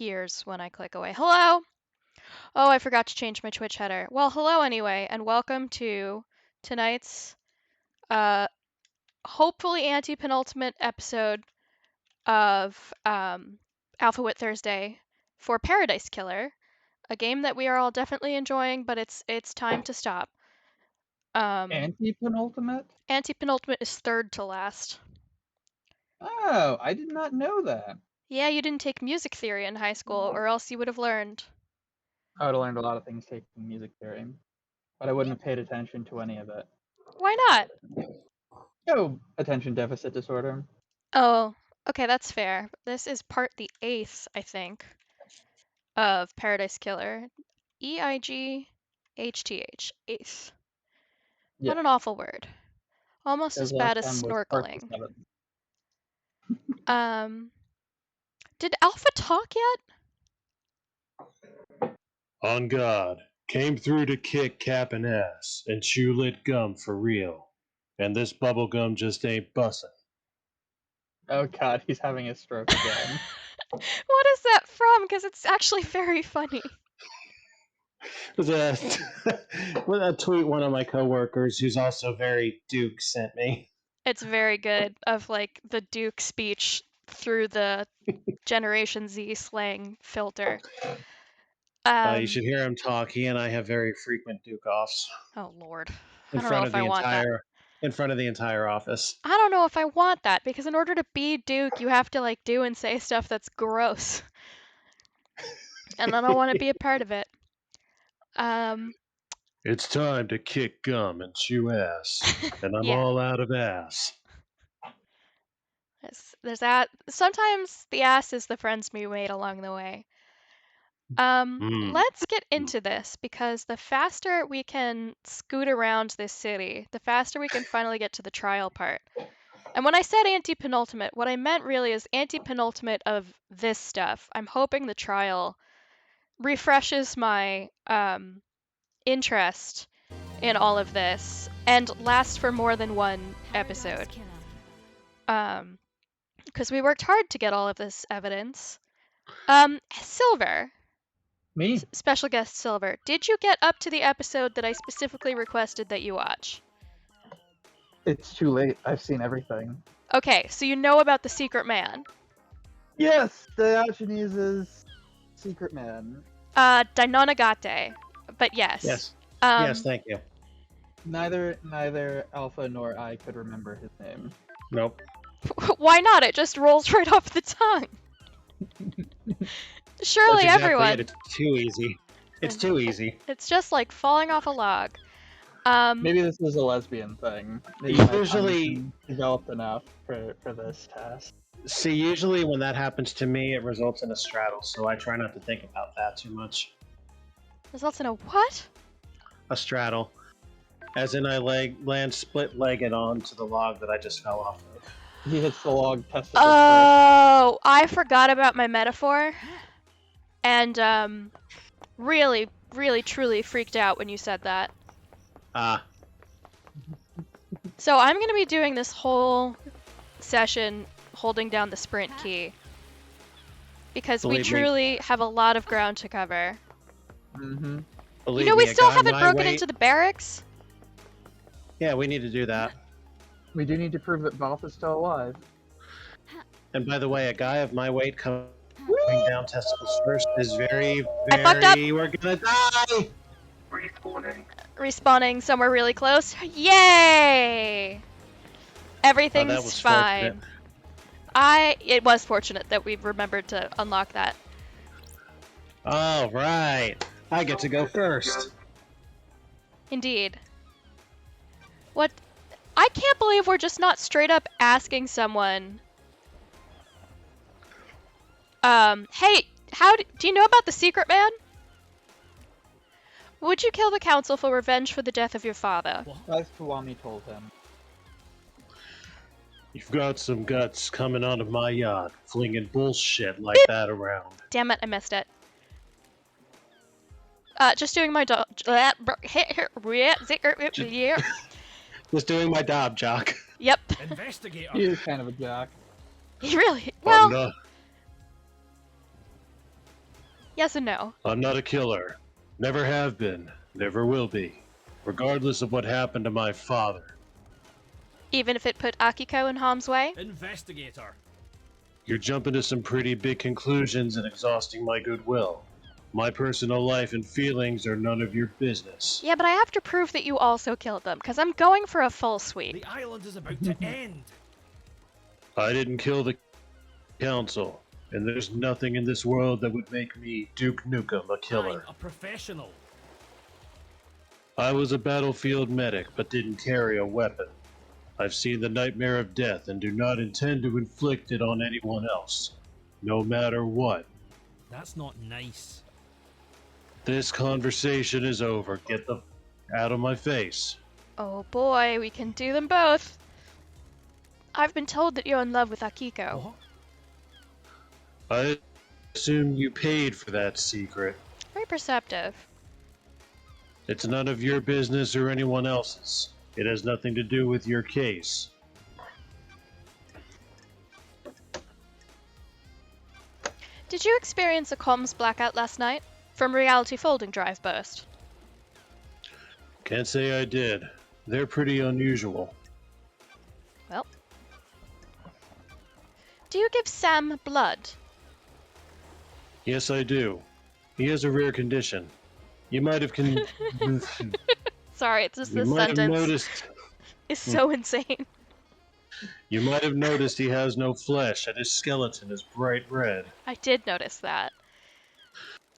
ears when I click away. Hello! Oh, I forgot to change my Twitch header. Well, hello anyway, and welcome to tonight's, hopefully anti-penultimate episode of, AlphaWit Thursday for Paradise Killer, a game that we are all definitely enjoying, but it's time to stop. Anti-penultimate? Anti-penultimate is third to last. Oh, I did not know that. Yeah, you didn't take music theory in high school, or else you would have learned. I would have learned a lot of things taking music theory, but I wouldn't have paid attention to any of it. Why not? Oh, attention deficit disorder. Oh, okay, that's fair. This is part the 8th, I think, of Paradise Killer. EIGHTH. Eighth. Yeah, What an awful word. Almost as because bad last as time was part snorkeling. 7th. Did Alpha talk yet? On God, came through to kick Cap'n ass and chew lit gum for real. And this bubble gum just ain't bussin'. Oh god, he's having a stroke again. What is that from? Because it's actually very funny. It was a tweet one of my coworkers, who's also very Duke, sent me. It's very good, of like the Duke speech through the Generation Z slang filter. You should hear him talk. He and I have very frequent Duke offs. Oh lord. In front of the entire office. I don't know if I want that, because in order to be Duke, you have to like do and say stuff that's gross. And I don't want to be a part of it. It's time to kick gum and chew ass. And I'm Yeah. all out of ass. There's that. Sometimes the ass is the friends we made along the way. Let's get into this, because the faster we can scoot around this city, the faster we can finally get to the trial part. And when I said anti-penultimate, what I meant really is anti-penultimate of this stuff. I'm hoping the trial refreshes my interest in all of this and lasts for more than one episode. Because we worked hard to get all of this evidence. Silver. Me? Special guest Silver. Did you get up to the episode that I specifically requested that you watch? It's too late. I've seen everything. Okay, so you know about the secret man. Yes, Diogenes' secret man. Dainonagate. But yes. Yes. Yes, thank you. Neither Alpha nor I could remember his name. Nope. Why not? It just rolls right off the tongue. Surely That's exactly everyone. It. It's too easy. It's too easy. It's just like falling off a log. Maybe this is a lesbian thing. Usually developed enough for this task. See, usually when that happens to me, it results in a straddle, so I try not to think about that too much. Results in a what? A straddle. As in I land split-legged onto the log that I just fell off of. He hits the log testicle first. Oh, I forgot about my metaphor. And, really, really, truly freaked out when you said that. So I'm going to be doing this whole session holding down the sprint key. Because we truly have a lot of ground to cover. Mm-hmm. You know, we still haven't broken into the barracks? Yeah, we need to do that. We do need to prove that Valve is still alive. And by the way, a guy of my weight coming down testicles first is very, I fucked up. we're gonna die! Respawning somewhere really close. Yay! Everything's fine. It was fortunate that we remembered to unlock that. All right. I get to go first. Indeed. What? I can't believe we're just not straight up asking someone. Hey, do you know about the secret man? Would you kill the council for revenge for the death of your father? As Kiwami told him. You've got some guts coming onto my yacht, flinging bullshit like that around. Damn it, I missed it. Just doing my Just doing my job, Jock. Yep. Investigator. He is kind of a jock. He really. Well. Yes and no. I'm not a killer. Never have been. Never will be. Regardless of what happened to my father. Even if it put Akiko in harm's way? Investigator. You're jumping to some pretty big conclusions and exhausting my goodwill. My personal life and feelings are none of your business. Yeah, but I have to prove that you also killed them, because I'm going for a full sweep. The island is about to end. I didn't kill the council, and there's nothing in this world that would make me Duke Nukem a killer. I'm a professional. I was a battlefield medic, but didn't carry a weapon. I've seen the nightmare of death and do not intend to inflict it on anyone else, no matter what. That's not nice. This conversation is over. Get the out of my face. Oh boy, we can do them both. I've been told that you're in love with Akiko. What? I assume you paid for that secret. Very perceptive. It's none of your business or anyone else's. It has nothing to do with your case. Did you experience a comms blackout last night? From reality folding drive burst? Can't say I did. They're pretty unusual. Well. Do you give Sam blood? Yes, I do. He has a rare condition. You might have Sorry, it's just you this might have sentence noticed. is so insane. You might have noticed he has no flesh, and his skeleton is bright red. I did notice that.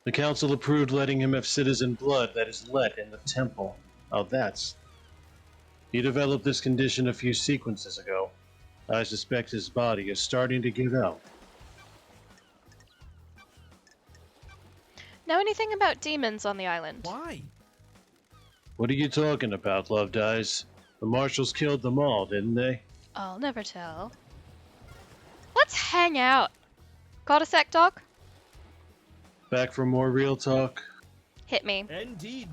The council approved letting him have citizen blood that is let in the temple. Oh, that's... He developed this condition a few sequences ago. I suspect his body is starting to give out. Know anything about demons on the island? Why? What are you talking about, Love Dies? The marshals killed them all, didn't they? I'll never tell. Let's hang out. Got a sec, Doc? Back for more real talk? Hit me. Indeed.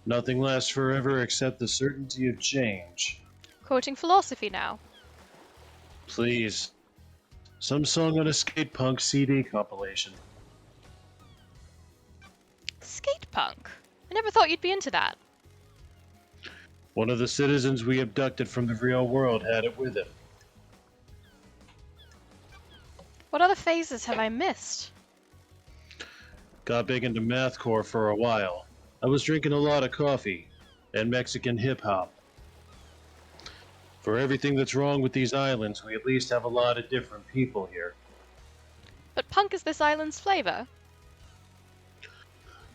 Nothing lasts forever except the certainty of change. Quoting philosophy now. Please. Some song on a skate punk CD compilation. Skate punk? I never thought you'd be into that. One of the citizens we abducted from the real world had it with him. What other phases have I missed? Got big into mathcore for a while. I was drinking a lot of coffee and Mexican hip-hop. For everything that's wrong with these islands, we at least have a lot of different people here. But punk is this island's flavor.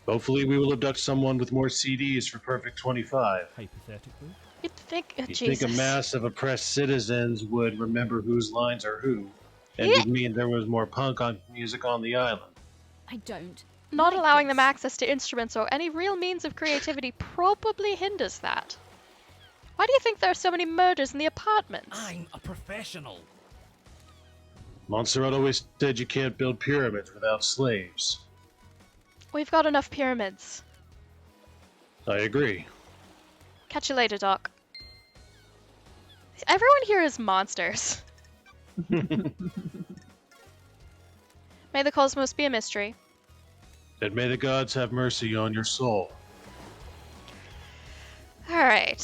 Hopefully we will abduct someone with more CDs for Perfect 25. Hypothetically. You'd think, You'd Jesus. think a mass of oppressed citizens would remember whose lines are who, and Yeah. would mean there was more punk on music on the island. I don't. Not like allowing them this. access to instruments or any real means of creativity probably hinders that. Why do you think there are so many murders in the apartments? I'm a professional. Montserrat always said you can't build pyramids without slaves. We've got enough pyramids. I agree. Catch you later, Doc. Everyone here is monsters. May the cosmos be a mystery. And may the gods have mercy on your soul. Alright.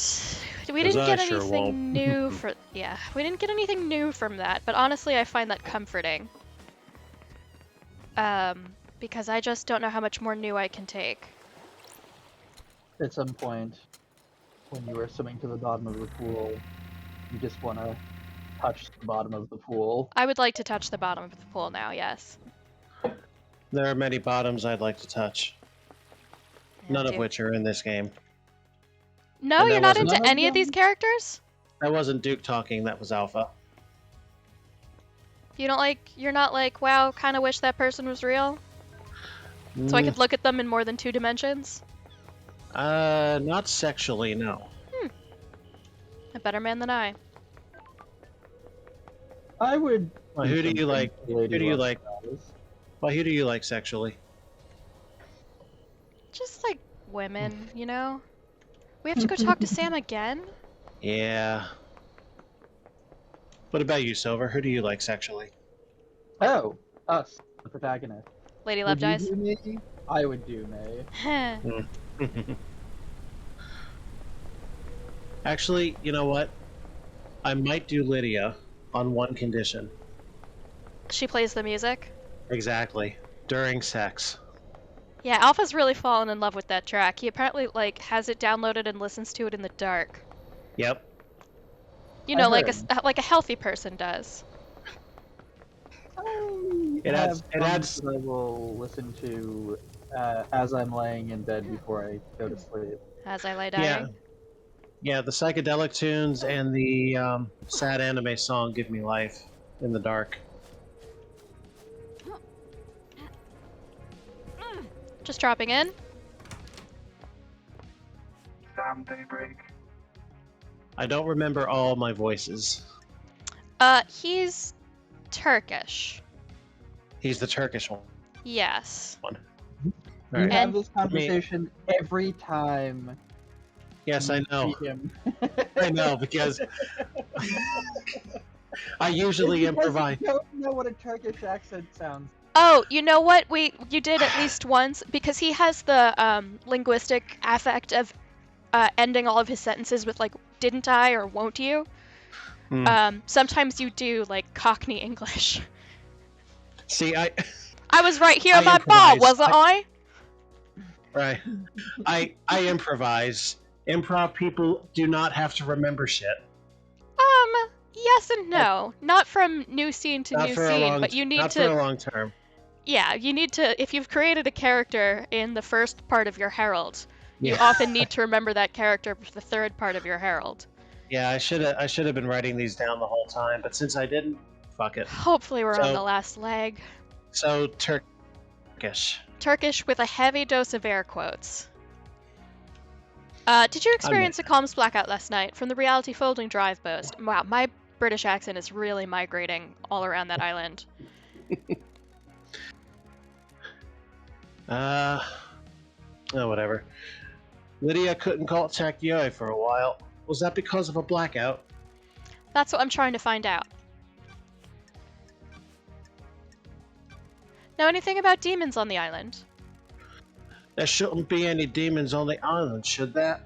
We 'Cause didn't I get sure anything won't. new for... Yeah, we didn't get anything new from that, but honestly I find that comforting. Because I just don't know how much more new I can take. At some point, when you are swimming to the bottom of the pool, you just want to touch the bottom of the pool. I would like to touch the bottom of the pool now, yes. There are many bottoms I'd like to touch, Yeah, none of dude. which are in this game. No, And you're that not wasn't- into any of these characters? That wasn't Duke talking, that was Alpha. You don't like... You're not like, wow, kinda wish that person was real? So I could look at them in more than 2 dimensions? Not sexually, no. A better man than I. I would. Well, who do you like? Who do you like? Well, who do you like sexually? Just like women, you know? We have to go talk to Sam again? Yeah. What about you, Silver? Who do you like sexually? Oh, us, the protagonist. Lady Would you Lovejoy's. do me? I would do me. Actually, you know what? I might do Lydia on one condition. She plays the music. Exactly. During sex. Yeah, Alpha's really fallen in love with that track. He apparently like has it downloaded and listens to it in the dark. Yep. You I know, heard. like a healthy person does. I It have adds. songs that I will listen to as I'm laying in bed before I go to sleep. As I lay Yeah. dying. Yeah, the psychedelic tunes and the sad anime song give me life in the dark. Just dropping in. I don't remember all my voices. He's Turkish. He's the Turkish one. Yes. All You right. have And- this conversation every time. Yes, you I know. see him. I know, because I usually It's because improvise. You don't know what a Turkish accent sounds. Oh, you know what? You did at least once because he has the linguistic affect of ending all of his sentences with like "didn't I" or "won't you." Sometimes you do like Cockney English. See, I I was right here I in my bar, improvise. wasn't I? right. I improvise. Improv people do not have to remember shit. Yes and no. Not from new scene to Not new for a scene, long. but you need Not for a to. long term. Yeah, you need to. If you've created a character in the first part of your herald, you Yeah. often need to remember that character for the third part of your herald. Yeah, I should have been writing these down the whole time, but since I didn't, fuck it. Hopefully, we're on So- the last leg. So Turkish. Turkish with a heavy dose of air quotes. Did you experience a comms blackout last night from the reality folding drive burst? Wow, my British accent is really migrating all around that island. Oh, whatever. Lydia couldn't contact Yoi for a while. Was that because of a blackout? That's what I'm trying to find out. Know anything about demons on the island? There shouldn't be any demons on the island, should there?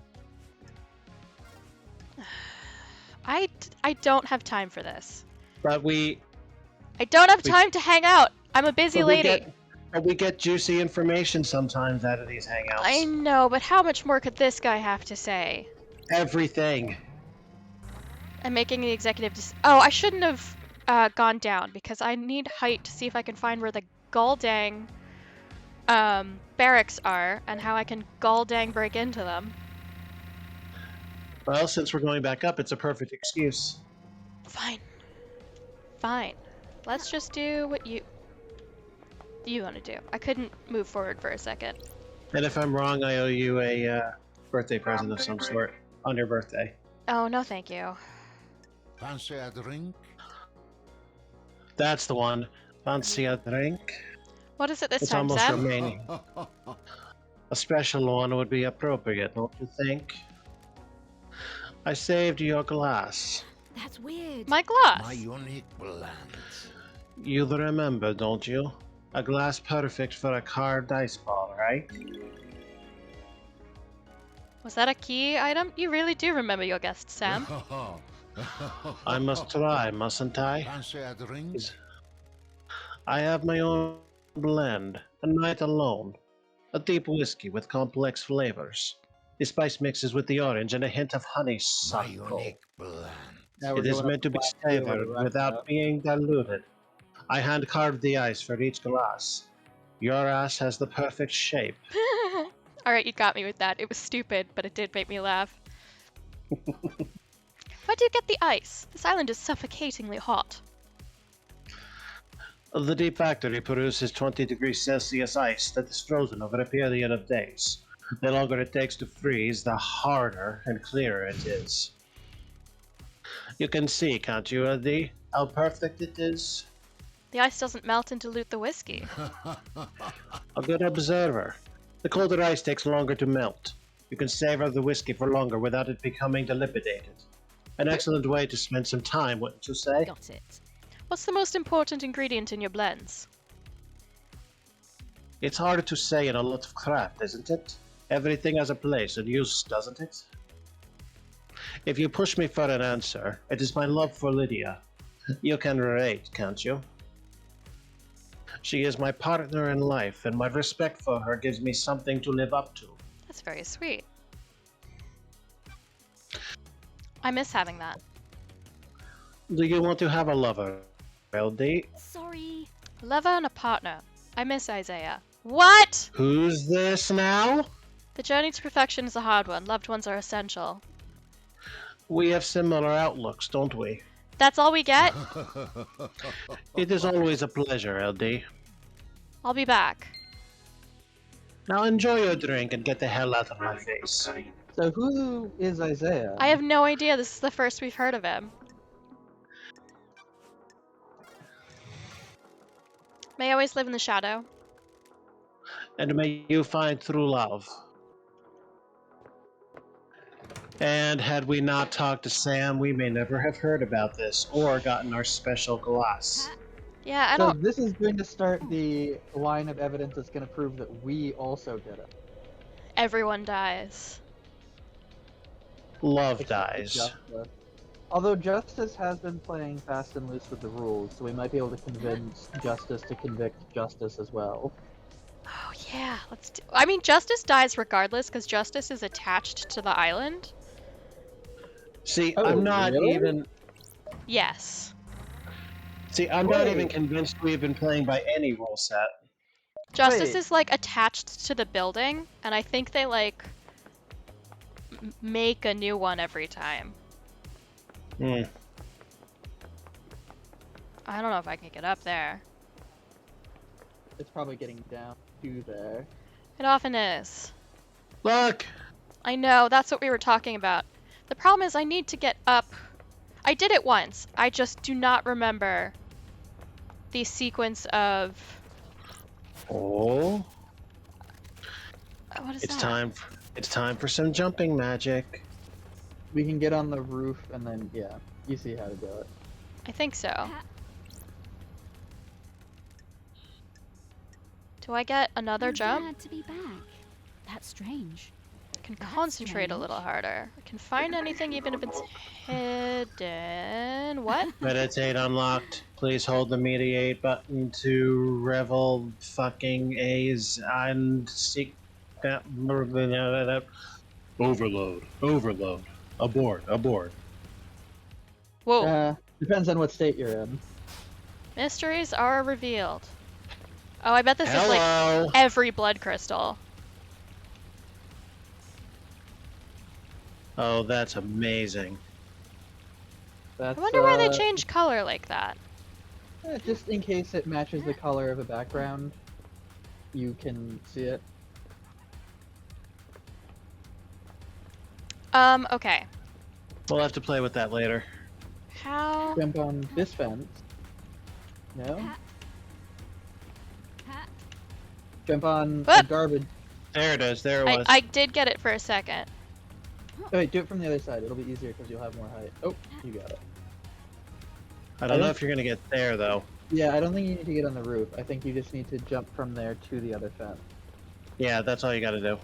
I don't have time for this. But we I don't have We- time to hang out. I'm a busy lady. we get juicy information sometimes out of these hangouts. I know, but how much more could this guy have to say? Everything. I'm making the executive Oh, I shouldn't have gone down because I need height to see if I can find where the Guldang barracks are and how I can Guldang break into them. Well, since we're going back up, it's a perfect excuse. Fine. Fine. Let's just do what you want to do. I couldn't move forward for a second. And if I'm wrong, I owe you a birthday present of some sort on your birthday. Oh, no thank you. Fancy a drink? That's the one. Fancy a drink? What is it this It's time, almost Sam? remaining. A special one would be appropriate, don't you think? I saved your glass. That's weird. My glass. My unique blend. You remember, don't you? A glass perfect for a carved ice ball, right? Was that a key item? You really do remember your guests, Sam. I must try, mustn't I? Fancy a drink? I have my own blend, a night alone. A deep whiskey with complex flavors. The spice mixes with the orange and a hint of My honeysuckle. unique blend. Now we're It is going up meant to be the black field savored right without now. being diluted. I hand carved the ice for each glass. Your ass has the perfect shape. Alright, you got me with that. It was stupid, but it did make me laugh. Where'd you get the ice? This island is suffocatingly hot. The deep factory produces 20 degrees Celsius ice that is frozen over a period of days. The longer it takes to freeze, the harder and clearer it is. You can see, can't you, Eddie, how perfect it is? The ice doesn't melt and dilute the whiskey. A good observer. The colder ice takes longer to melt. You can savor the whiskey for longer without it becoming dilapidated. An excellent way to spend some time, wouldn't you say? Got it. What's the most important ingredient in your blends? It's hard to say in a lot of craft, isn't it? Everything has a place and use, doesn't it? If you push me for an answer, it is my love for Lydia. You can relate, can't you? She is my partner in life, and my respect for her gives me something to live up to. That's very sweet. I miss having that. Do you want to have a lover, LD? Sorry. Lover and a partner. I miss Isaiah. What? Who's this now? The journey to perfection is a hard one. Loved ones are essential. We have similar outlooks, don't we? That's all we get? It is always a pleasure, LD. I'll be back. Now enjoy your drink and get the hell out of my face. So who is Isaiah? I have no idea. This is the first we've heard of him. May always live in the shadow. And may you find true love. And had we not talked to Sam, we may never have heard about this or gotten our special glass. Yeah, I So don't. this is going to start the line of evidence that's going to prove that we also did it. Everyone dies. Love Except for dies. Justice. Although Justice has been playing fast and loose with the rules, so we might be able to convince Justice to convict Justice as well. Oh yeah, let's do. I mean, Justice dies regardless because Justice is attached to the island. See, Oh, I'm not really? even. Yes. See, I'm not even Wait. convinced we've been playing by any rule set. Justice Wait. is like attached to the building, and I think they like make a new one every time. Hmm. I don't know if I can get up there. It's probably getting down to there. It often is. Look! I know, that's what we were talking about. The problem is I need to get up. I did it once. I just do not remember the sequence of... Oh, What is it's that? time. It's time for some jumping magic. We can get on the roof and then, yeah, you see how to do it. I think so. Do I get another I'm jump? glad to be back. That's strange. I can That's concentrate a little strange. harder. I can find anything even if it's hidden. What? Meditate unlocked. Please hold the mediate button to revel fucking A's and seek that. Overload. Overload. Abort. Whoa. Depends on what state you're in. Mysteries are revealed. Oh, I bet this is like Hello. every blood crystal. Oh, that's amazing. That's, I wonder why they changed color like that. Just in case it matches the color of a background, you can see it. Okay. We'll have to play with that later. How? Jump on this fence. No? Jump on the Whoop! garbage. There it is. There it was. I did get it for a second. Oh, wait, do it from the other side. It'll be easier because you'll have more height. Oh, you got it. I don't know if you're gonna get there though. Yeah, I don't think you need to get on the roof. I think you just need to jump from there to the other fence. Yeah, that's all you gotta do.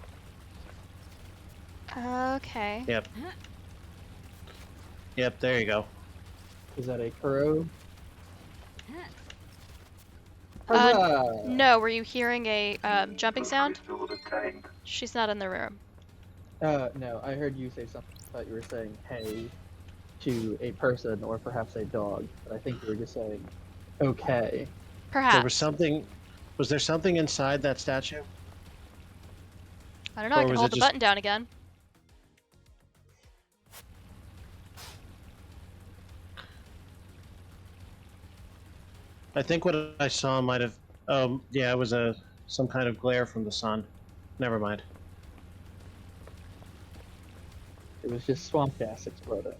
Okay. Yep. Yep, there you go. Is that a Kuro? Uh, Huzzah! No, were you hearing a jumping sound? She's not in the room. No, I heard you say something. I thought you were saying hey to a person or perhaps a dog, but I think you were just saying okay. Perhaps. There was something. Was there something inside that statue? I don't know, I or can was hold it the just- button down again. I think what I saw might have. Yeah, it was some kind of glare from the sun. Never mind. It was just swamp gas exploding.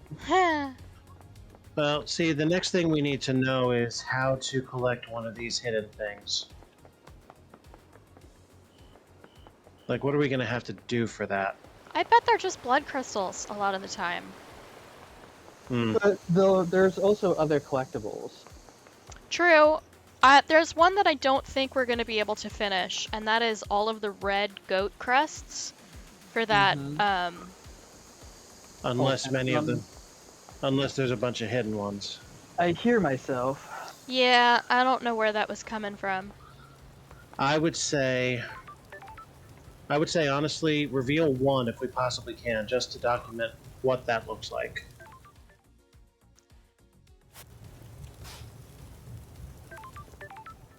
Well, see, the next thing we need to know is how to collect one of these hidden things. Like, what are we gonna have to do for that? I bet they're just blood crystals a lot of the time. Hmm. But though there's also other collectibles. True. There's one that I don't think we're going to be able to finish, and that is all of the red goat crests for that, Unless and many of them, unless there's a bunch of hidden ones. I hear myself. Yeah, I don't know where that was coming from. I would say honestly, reveal one if we possibly can, just to document what that looks like.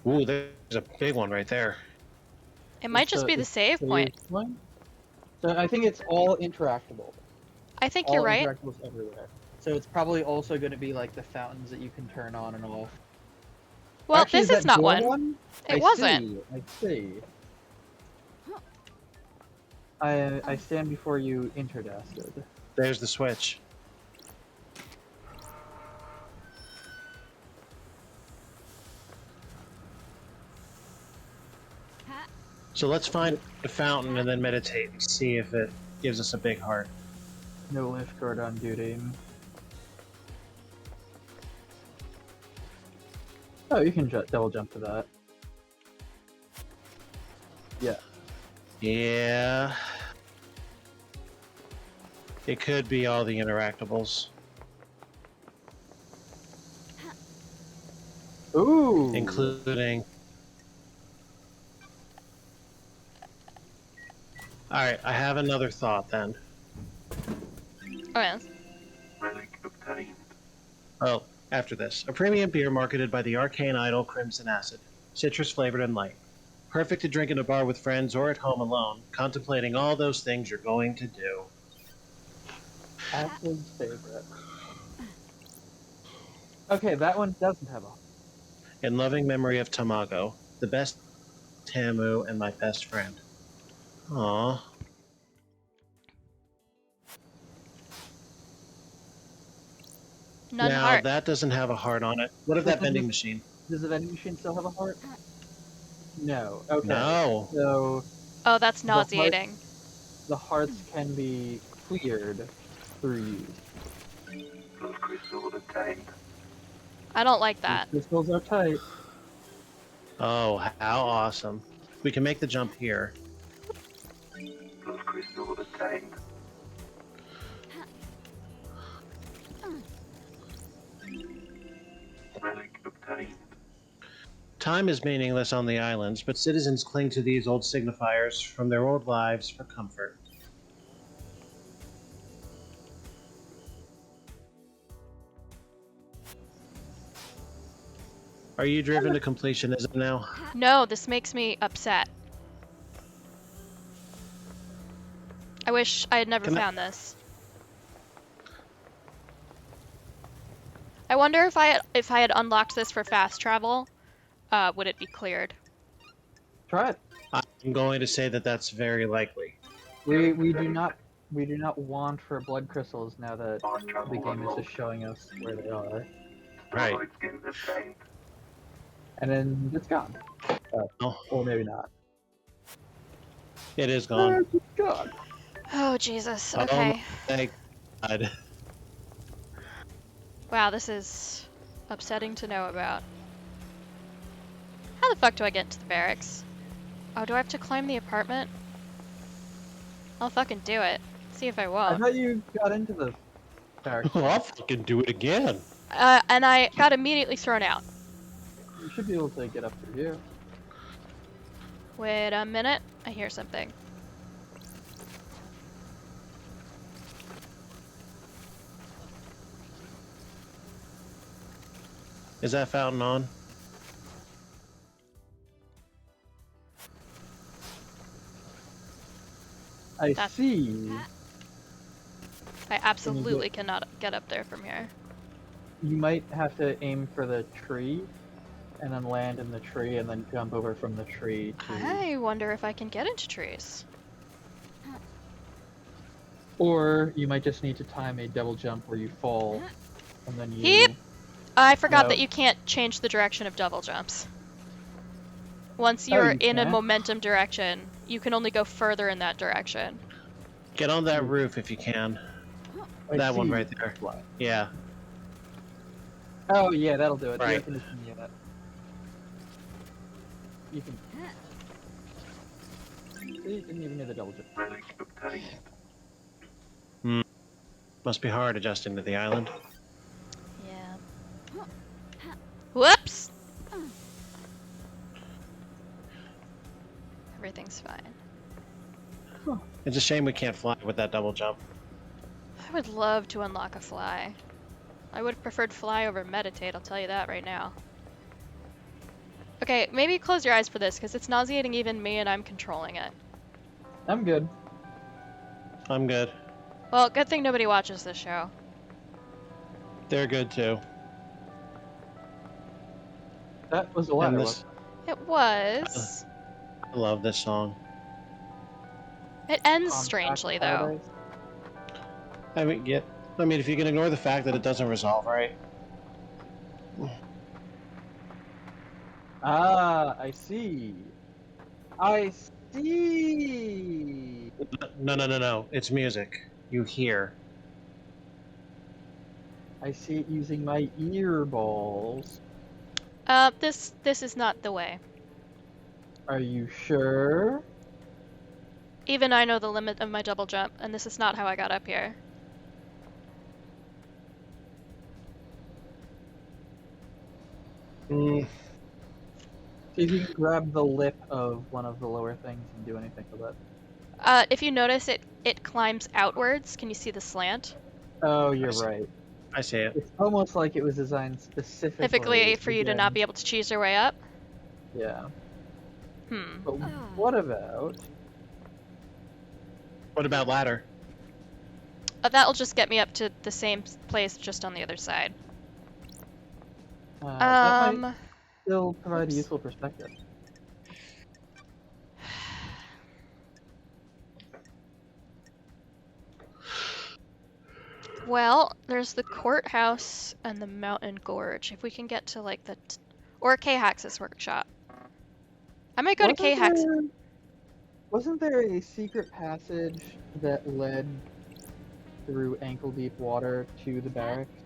Ooh, there's a big one right there. It might just be the save point. One? So I think it's all interactable. I think All you're right. interactables everywhere. So it's probably also going to be like the fountains that you can turn on and off. Well, Actually, this that is not door one. It I wasn't. I see. I stand before you, interdasted. There's the switch. So let's find the fountain and then meditate and see if it gives us a big heart. No lifeguard on duty. Oh, you can double jump to that. Yeah. Yeah. It could be all the interactables. Ooh. Including... Alright, I have another thought then. Oh, yeah. Oh, after this. A premium beer marketed by the arcane idol Crimson Acid. Citrus flavored and light. Perfect to drink in a bar with friends or at home alone, contemplating all those things you're going to do. Acid's favorite. Okay, that one doesn't have a... In loving memory of Tamago, the best Tamu and my best friend. Aww. None Now, heart. that doesn't have a heart on it. What of that vending machine? Does the vending machine still have a heart? No. Okay. No. So Oh, that's the heart- nauseating. the hearts can be cleared through use. I don't like that. These crystals are tight. Oh, how awesome. We can make the jump here. Time is meaningless on the islands, but citizens cling to these old signifiers from their old lives for comfort. Are you driven to completionism now? No, this makes me upset. I wish I had never found this. I wonder if I had unlocked this for fast travel, would it be cleared? Try it. I'm going to say that that's very likely. We do not want for blood crystals now that the game is just showing us where they are. Right. And then it's gone. Oh, Or maybe not. it is gone. It's gone. Oh, Jesus. Oh, Okay. thank God. Wow, this is upsetting to know about. How the fuck do I get into the barracks? Oh, do I have to climb the apartment? I'll fucking do it. See if I I won't. thought you got into the barracks. Oh, I'll fucking do it again. And I got immediately thrown out. You should be able to get up through here. Wait a minute. I hear something. Is that fountain on? I see. I absolutely cannot get up there from here. You might have to aim for the tree, and then land in the tree, and then jump over from the tree to... I wonder if I can get into trees. Or you might just need to time a double jump where you fall, and then you... Heep! I forgot No. that you can't change the direction of double jumps. Once you're you in a can't? momentum direction, you can only go further in that direction. Get on that roof if you can. I That one see. right there. Yeah. Oh yeah, that'll do it. The Right. air conditioning unit. You can. See, didn't even need the double jump. Must be hard adjusting to the island. Yeah. Whoops! Everything's fine. It's a shame we can't fly with that double jump. I would love to unlock a fly. I would have preferred fly over meditate, I'll tell you that right now. Okay, maybe close your eyes for this, because it's nauseating even me and I'm controlling it. I'm good. I'm good. Well, good thing nobody watches this show. They're good too. That was a ladder. And this, It was. I love this song. It ends Compact strangely, though. paradise. I mean, if you can ignore the fact that it doesn't resolve right. Ah, I see. I see. No. It's music. You hear. I see it using my ear balls. This is not the way. Are you sure? Even I know the limit of my double jump, and this is not how I got up here. Mm, See if you can grab the lip of one of the lower things and do anything with it. If you notice, it climbs outwards. Can you see the slant? Oh, you're I see. right. I see it. It's almost like it was designed specifically Typically for you to not again, be able to cheese your way up? Yeah. Hmm. But what about? What about ladder? That'll just get me up to the same place, just on the other side. That might still provide a useful perspective. Well, there's the courthouse and the mountain gorge. If we can get to like the, or K-Hax's workshop. I might go to K-Hax. Wasn't there a secret passage that led through ankle-deep water to the barracks,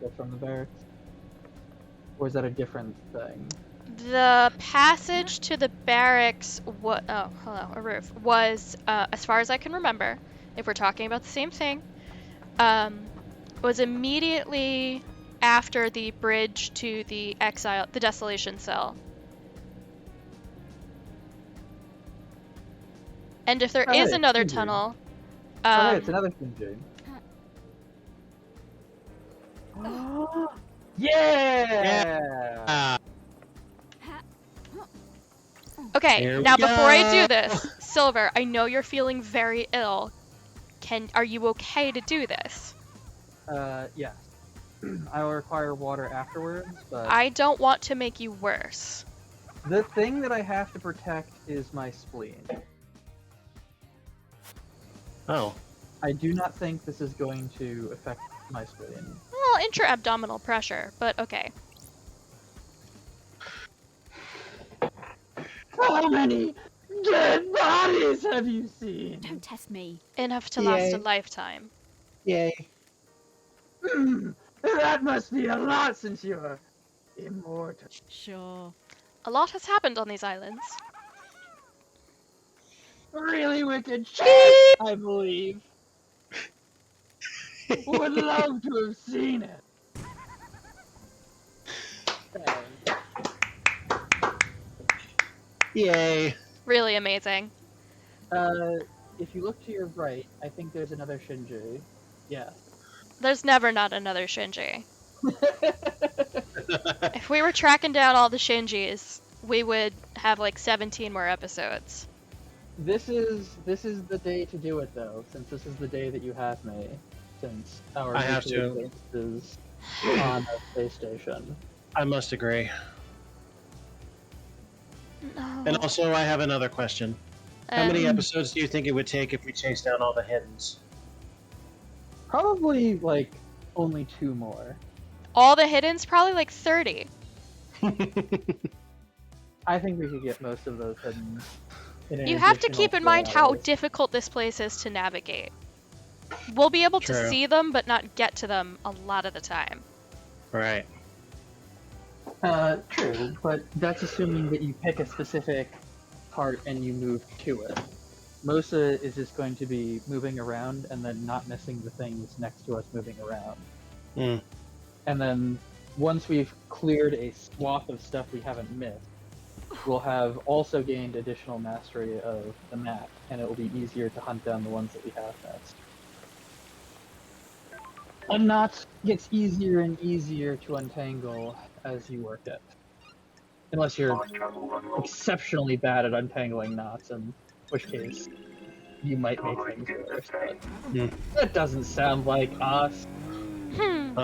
or from the barracks? Or is that a different thing? The passage to the barracks, a roof, was, as far as I can remember, if we're talking about the same thing, was immediately after the bridge to the desolation cell. And if there is Right, another easy. tunnel, Oh, it's another Shinji. Yeah! okay, Here we now before I go. do this, Silver, I know you're feeling very ill. Are you okay to do this? Yes. I will require water afterwards, but I don't want to make you worse. the thing that I have to protect is my spleen. Oh. I do not think this is going to affect my spleen. Well, intra-abdominal pressure, but okay. How many dead bodies have you seen? Don't test me. Enough to last a Yay. lifetime. Yay. That must be a lot since you're immortal. Sure. A lot has happened on these islands. Really wicked shit, I believe. Would love to have seen it. Yay. Really amazing. If you look to your right, I think there's another Shinji. Yes. There's never not another Shinji. If we were tracking down all the Shinjis, we would have like 17 more episodes. This is the day to do it though, since this is the day that you have me. Since our I have mutual to. acquaintance is on a space station. I must agree. No. And also, I have another question. How many episodes do you think it would take if we chased down all the hiddens? Probably like only 2 more. All the hiddens? Probably like 30. I think we could get most of those hidden. In an You have to additional keep in mind 4 how hours. difficult this place is to navigate. We'll be able to True. see them, but not get to them a lot of the time. Right. True, but that's assuming that you pick a specific part and you move to it. Most of it is just going to be moving around and then not missing the things next to us moving around. Hmm. And then once we've cleared a swath of stuff we haven't missed, we'll have also gained additional mastery of the map, and it will be easier to hunt down the ones that we have missed. A knot gets easier and easier to untangle as you work it. Unless you're exceptionally bad at untangling knots, in which case you might make things worse. But Hmm. that doesn't sound like us. Hmm.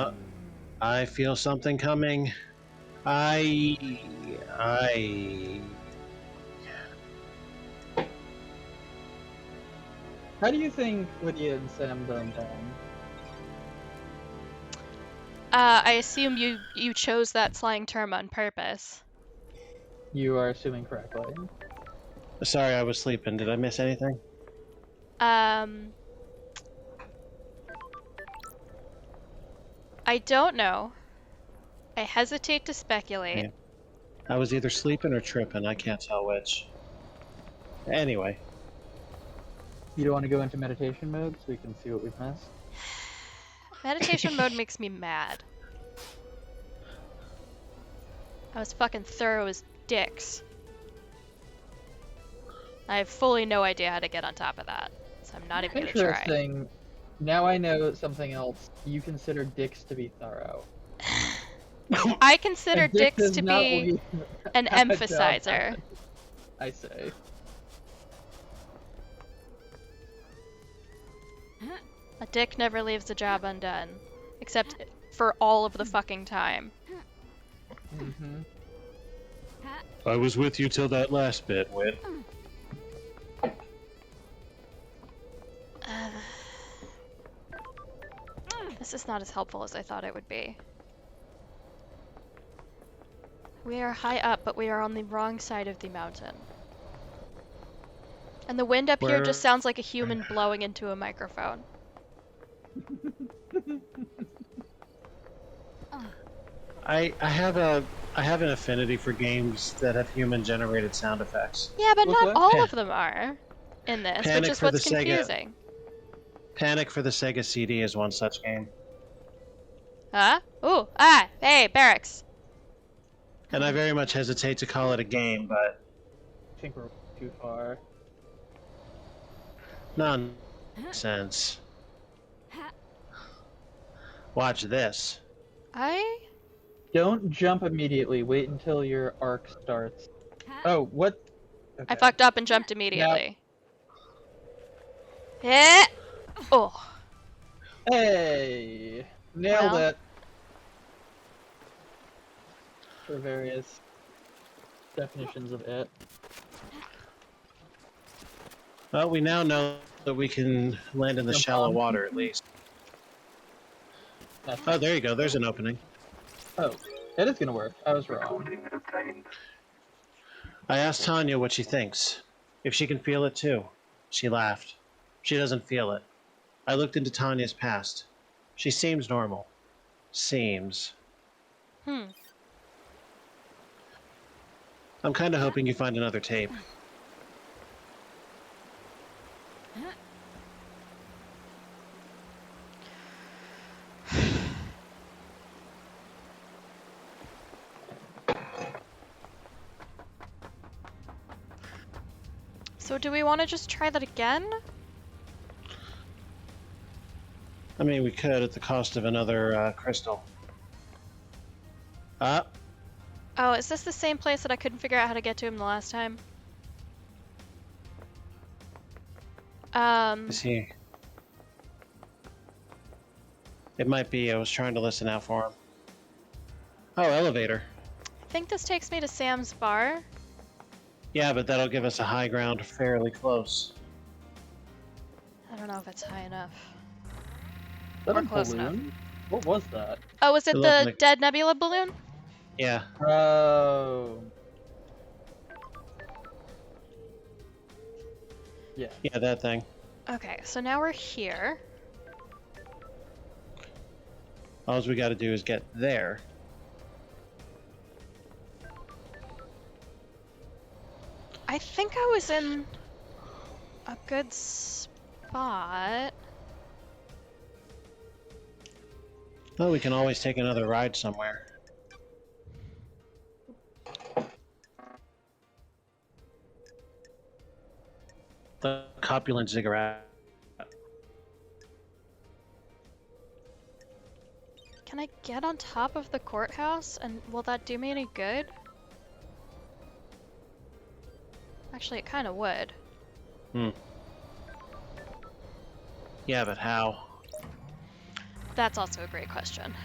I feel something coming. I. How do you think Lydia and Sam done down? I assume you chose that slang term on purpose. You are assuming correctly. Sorry, I was sleeping. Did I miss anything? I don't know. I hesitate to speculate. Yeah. I was either sleeping or tripping. I can't tell which. Anyway, You don't want to go into meditation mode so we can see what we've missed? Meditation mode makes me mad. I was fucking thorough as dicks. I have fully no idea how to get on top of that, so I'm not even gonna try. Interesting. Now I know something else. You consider dicks to be thorough. I consider And dick dicks does to not be leave an a job emphasizer. done, I say. A dick never leaves a job undone, except for all of the fucking time. Mm-hmm. I was with you till that last bit, Wit. This is not as helpful as I thought it would be. We are high up, but we are on the wrong side of the mountain. And the wind up here just sounds like a human blowing into a microphone. I have an affinity for games that have human generated sound effects. Yeah, but What's not that? all of them are in this, Panic which is for the what's confusing. Panic for the Sega CD is one such game. Huh? Ooh, ah, hey, barracks. And I very much hesitate to call it a game, but I think we're too far. nonsense. Watch this. Don't jump immediately. Wait until your arc starts. Oh, what? I Okay. fucked up and jumped immediately. Yeah. Oh. Hey! Nailed Well. it! For various definitions of it. Well, we now know that we can land in the Jump shallow on. water at least. Oh, there you go. There's an opening. Oh, it is gonna work. I was wrong. I asked Tanya what she thinks. If she can feel it too. She laughed. She doesn't feel it. I looked into Tanya's past. She seems normal. Seems. I'm kind of hoping you find another tape. So do we want to just try that again? I mean, we could at the cost of another crystal. Oh, is this the same place that I couldn't figure out how to get to him the last time? Is he? It might be. I was trying to listen out for him. Oh, elevator. I think this takes me to Sam's bar. Yeah, but that'll give us a high ground fairly close. I don't know if it's high enough. Is that We're a close balloon? What was that? Oh, was it It the looked like- dead nebula balloon? Yeah. Oh. Yeah. Yeah, that thing. Okay, so now we're here. All we got to do is get there. I think I was in a good spot. Well, we can always take another ride somewhere. The copulent ziggurat. Can I get on top of the courthouse, and will that do me any good? Actually, it kind of would. Hmm. Yeah, but how? That's also a great question.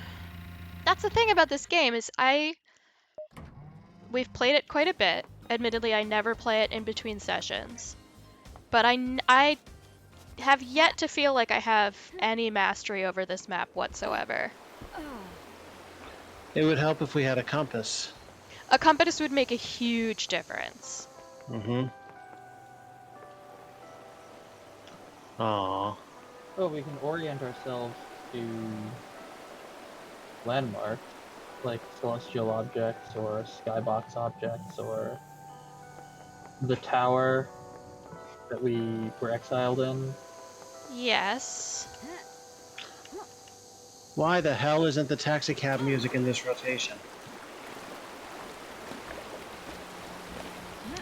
That's the thing about this game is we've played it quite a bit. Admittedly, I never play it in between sessions. But I have yet to feel like I have any mastery over this map whatsoever. It would help if we had a compass. A compass would make a huge difference. Mm-hmm. Aww. Oh, we can orient ourselves to landmarks, like celestial objects or skybox objects or the tower that we were exiled in. Yes. Why the hell isn't the taxicab music in this rotation?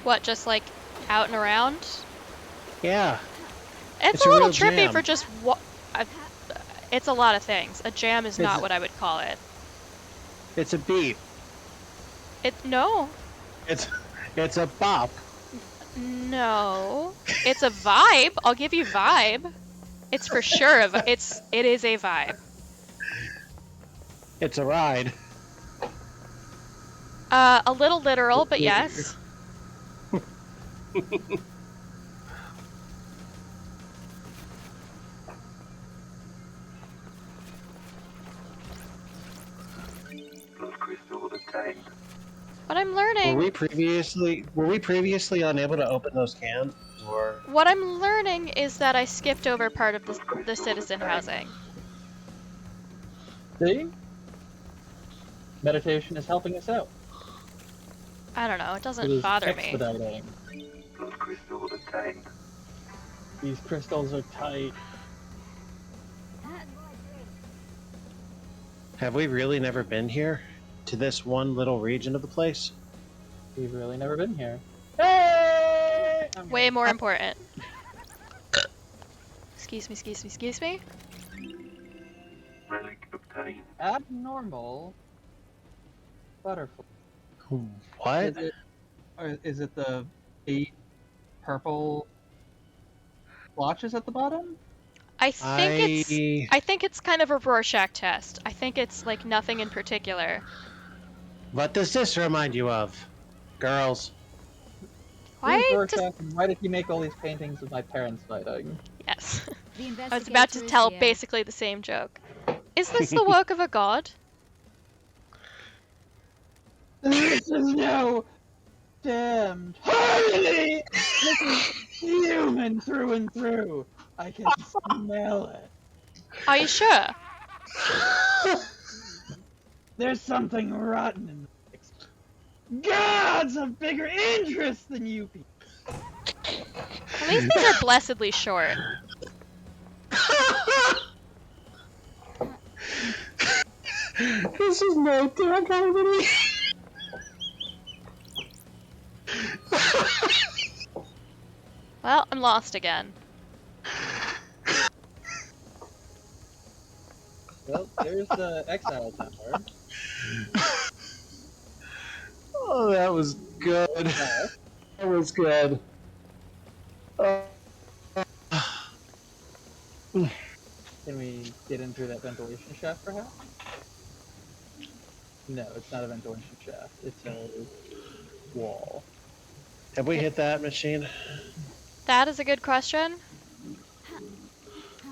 What, just like out and around? Yeah. It's It's a a little real trippy jam. for just what. It's a lot of things. A jam is not what I would call it. It's a beat. No. It's a bop. No. It's a vibe. I'll give you vibe. It's for sure it is a vibe. It's a ride. A little literal, but yes. What I'm learning. Were we previously unable to open those cans, or? What I'm learning is that I skipped over part of the citizen housing. See? Meditation is helping us out. I don't know. It It doesn't is bother me. expediting. These crystals are tight. Have we really never been here? To this one little region of the place? We've really never been here. Hey! Way more important. Excuse me, excuse me, excuse me. Abnormal butterfly. What? Is it the 8 purple blotches at the bottom? I think it's kind of a Rorschach test. I think it's like nothing in particular. What does this remind you of? Girls. Why Who's does... Rorschach and why did he make all these paintings of my parents fighting? Yes. The I was about to investigator is tell here. basically the same joke. Is this the work of a god? This is no damned harmony! This is human through and through! I can smell it. Are you sure? There's something rotten in this. Gods have bigger interests than you people! At least these are blessedly short. This is no damn harmony. Well, I'm lost again. Well, there's the exile tower. Oh, that was good. That was good. Can we get in through that ventilation shaft, perhaps? No, it's not a ventilation shaft. It's a wall. Have we hit that machine? That is a good question.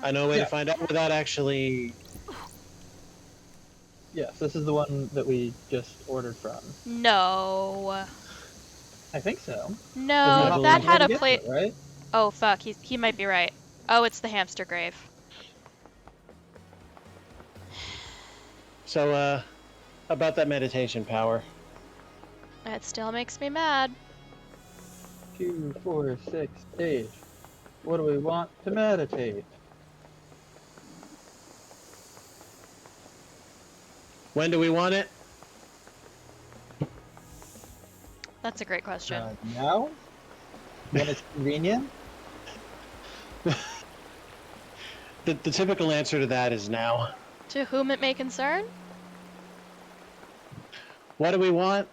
I know a way Yeah. to find out without actually... Yes, this is the one that we just ordered from. No. I think so. No, Isn't that it had a Get plate. it, right? Oh fuck, he might be right. Oh, it's the hamster grave. So, about that meditation power. It still makes me mad. 2, 4, 6, 8. What do we want to meditate? When do we want it? That's a great question. Now? When it's convenient? The typical answer to that is now. To whom it may concern? What do we want?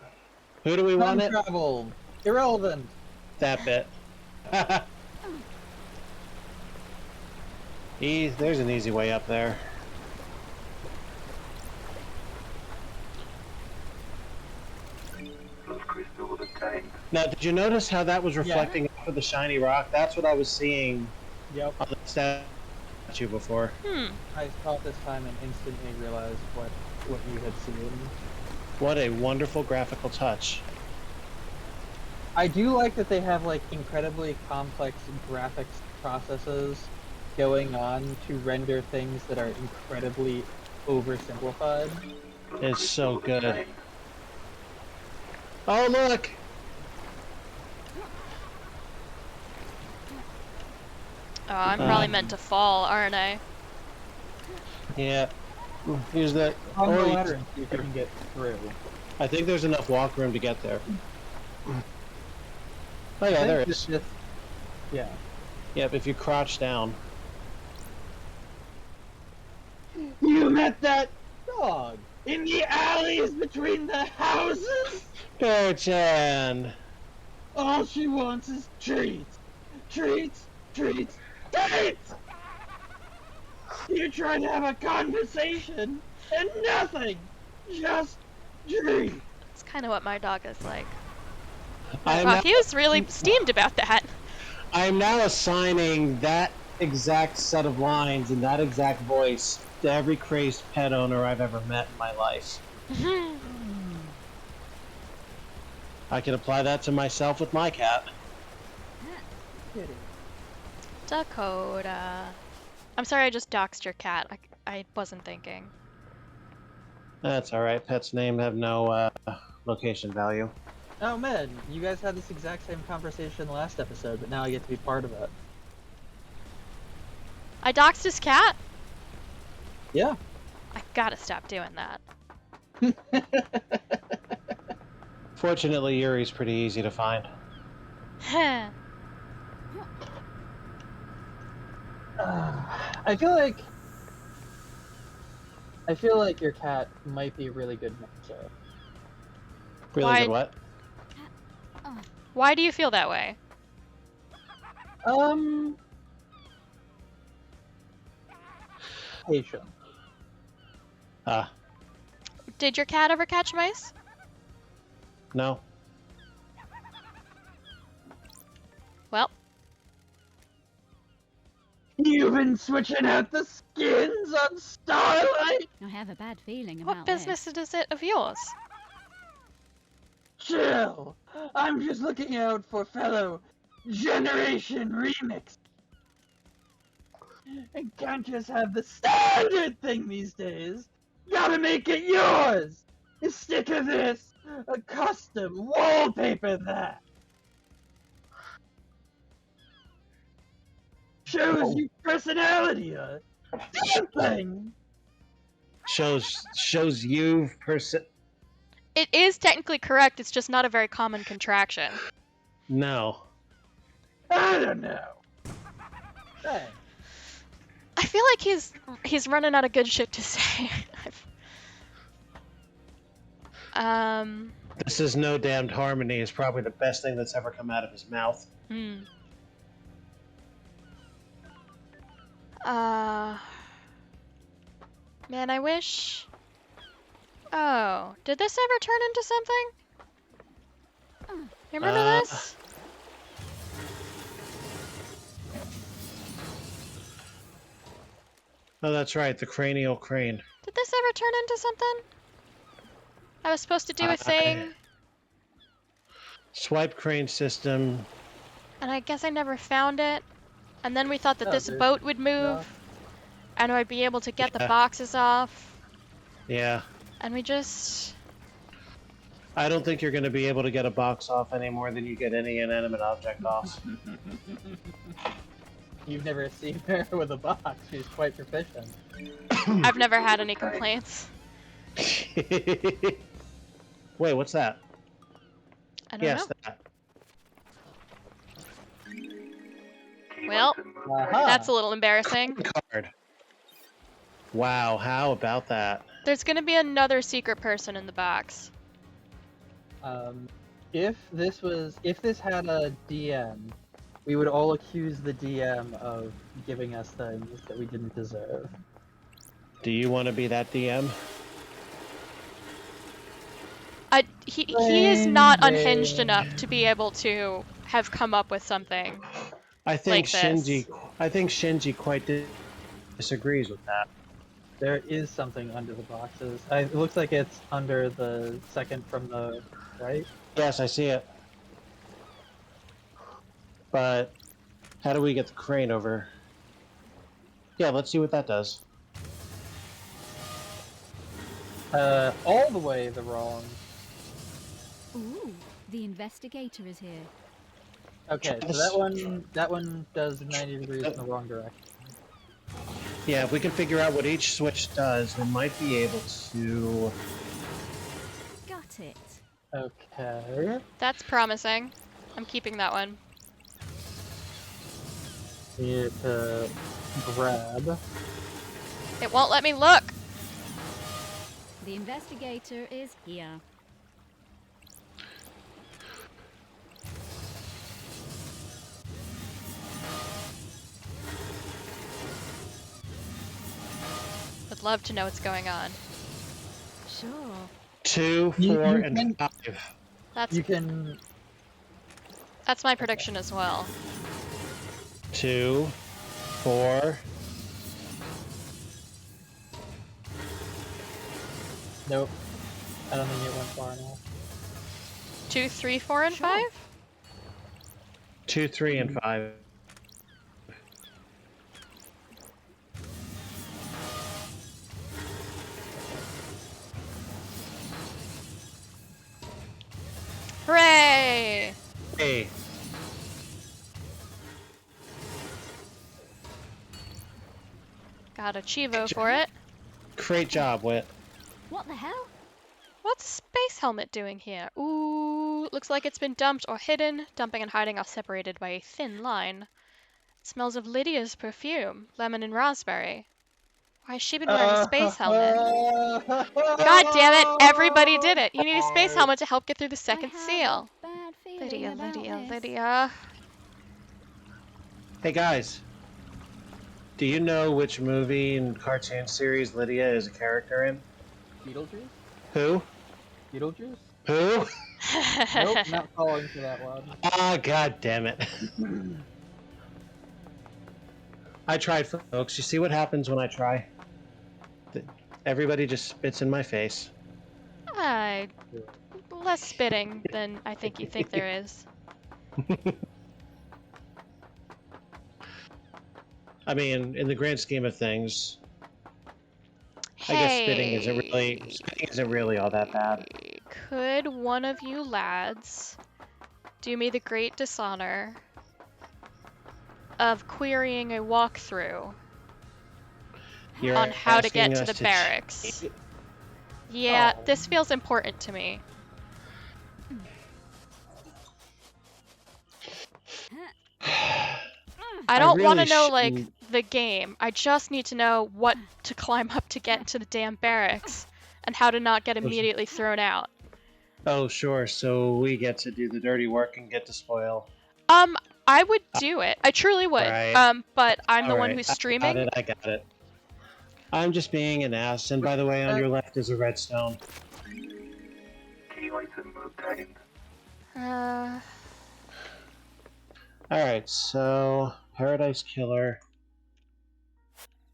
Who do we want Time it? travel. Irrelevant. That bit. There's an easy way up there. Now, did you notice how that was reflecting off of the shiny rock? That's what I was seeing Yep. on the statue before. I saw it this time and instantly realized what you had seen. What a wonderful graphical touch. I do like that they have like incredibly complex graphics processes going on to render things that are incredibly oversimplified. It's so good. Oh, look! Oh, I'm probably meant to fall, aren't I? Yeah. Here's that. On the Oh, ladder and see if you can get through. I think there's enough walk room to get there. Oh yeah, I there think is. it's just- yeah. Yep, if you crouch down. You met that dog in the alleys between the houses? Go-chan! All she wants is treats. Treats, treats, treats! You try to have a conversation and nothing! Just treats! It's kind of what my dog is like. I am Wow, now, he was really steamed about that. I am now assigning that exact set of lines and that exact voice to every crazed pet owner I've ever met in my life. I can apply that to myself with my cat. Dakota. I'm sorry I just doxed your cat. I wasn't thinking. That's alright, pets' name have no location value. Oh man, you guys had this exact same conversation last episode, but now I get to be part of it. I doxed his cat? Yeah. I gotta stop doing that. Fortunately, Yuri's pretty easy to find. Heh. I feel like your cat might be a really good mixer. Really Why- good what? Why do you feel that way? Patient. Did your cat ever catch mice? No. Well, You've been switching out the skins on Starlight? I have a bad feeling about what business is it of yours? Chill. I'm just looking out for fellow Generation Remix. And can't just have the standard thing these days. Gotta make it yours. A sticker this, a custom wallpaper that. Shows you personality or something. Shows you It is technically correct, it's just not a very common contraction. No. I don't know. Hey. I feel like he's running out of good shit to say. This is no damned harmony is probably the best thing that's ever come out of his mouth. Man, I wish... Oh, did this ever turn into something? You remember this? Oh, that's right, the cranial crane. Did this ever turn into something? I was supposed to do a thing, Swipe crane system. and I guess I never found it. And then we thought that Oh, this dude. boat would move, and I'd be able to get the Yeah. boxes off, Yeah. and we just... I don't think you're going to be able to get a box off any more than you get any inanimate object off. You've never seen her with a box. She's quite proficient. I've never had any complaints. Wait, what's that? I don't Yes, know. that. Well, Aha! that's a little embarrassing. Card. Wow, how about that? There's gonna be another secret person in the box. If this had a DM, we would all accuse the DM of giving us things that we didn't deserve. Do you want to be that DM? He is not Ring, unhinged ring. enough to be able to have come up with something. I think Like this. Shinji quite disagrees with that. There is something under the boxes. It looks like it's under the second from the right. Yes, I see it. But how do we get the crane over? Yeah, let's see what that does. All the way the wrong. Ooh, the investigator is here. Okay, so that one does 90 degrees in the wrong direction. Yeah, if we can figure out what each switch does, we might be able to... Got it. Okay. That's promising. I'm keeping that one. Need to grab. It won't let me look! The investigator is here. Would love to know what's going on. Sure. 2, 4, You and can- 5. That's You can. my prediction as well. 2, 4. Nope. I don't think it went far enough. 2, 3, 4, and Sure. 5? 2, 3, and 5. Hooray! Hey, Got a Chivo for it. great job, Wit. What the hell? What's a space helmet doing here? Ooh, looks like it's been dumped or hidden. Dumping and hiding are separated by a thin line. It smells of Lydia's perfume, lemon and raspberry. Why has she been wearing a space helmet? God damn it, everybody did it! You need a space helmet to help get through the second I have seal. a bad feeling Lydia, about Lydia, this. Lydia. Hey guys, do you know which movie and cartoon series Lydia is a character in? Beetlejuice? Who? Beetlejuice? Who? Nope, not falling for that one. Ah, god damn it. I tried, folks. You see what happens when I try? Everybody just spits in my face. Less spitting than I think you think there is. I mean, in the grand scheme of things, I guess spitting isn't really all that bad. Could one of you lads do me the great dishonor of querying a walkthrough You're on how to get asking to us the to barracks? Yeah, Oh. this feels important to me. I don't want to really know, like, shouldn't- the game. I just need to know what to climb up to get into the damn barracks and how to not get immediately thrown out. Oh, sure. So we get to do the dirty work and get to spoil. I would do it. I truly would. Right. But I'm the one Alright, who's streaming. I got it. I'm just being an ass. And by the way, on your left is a redstone. Uh, Alright, so Paradise Killer.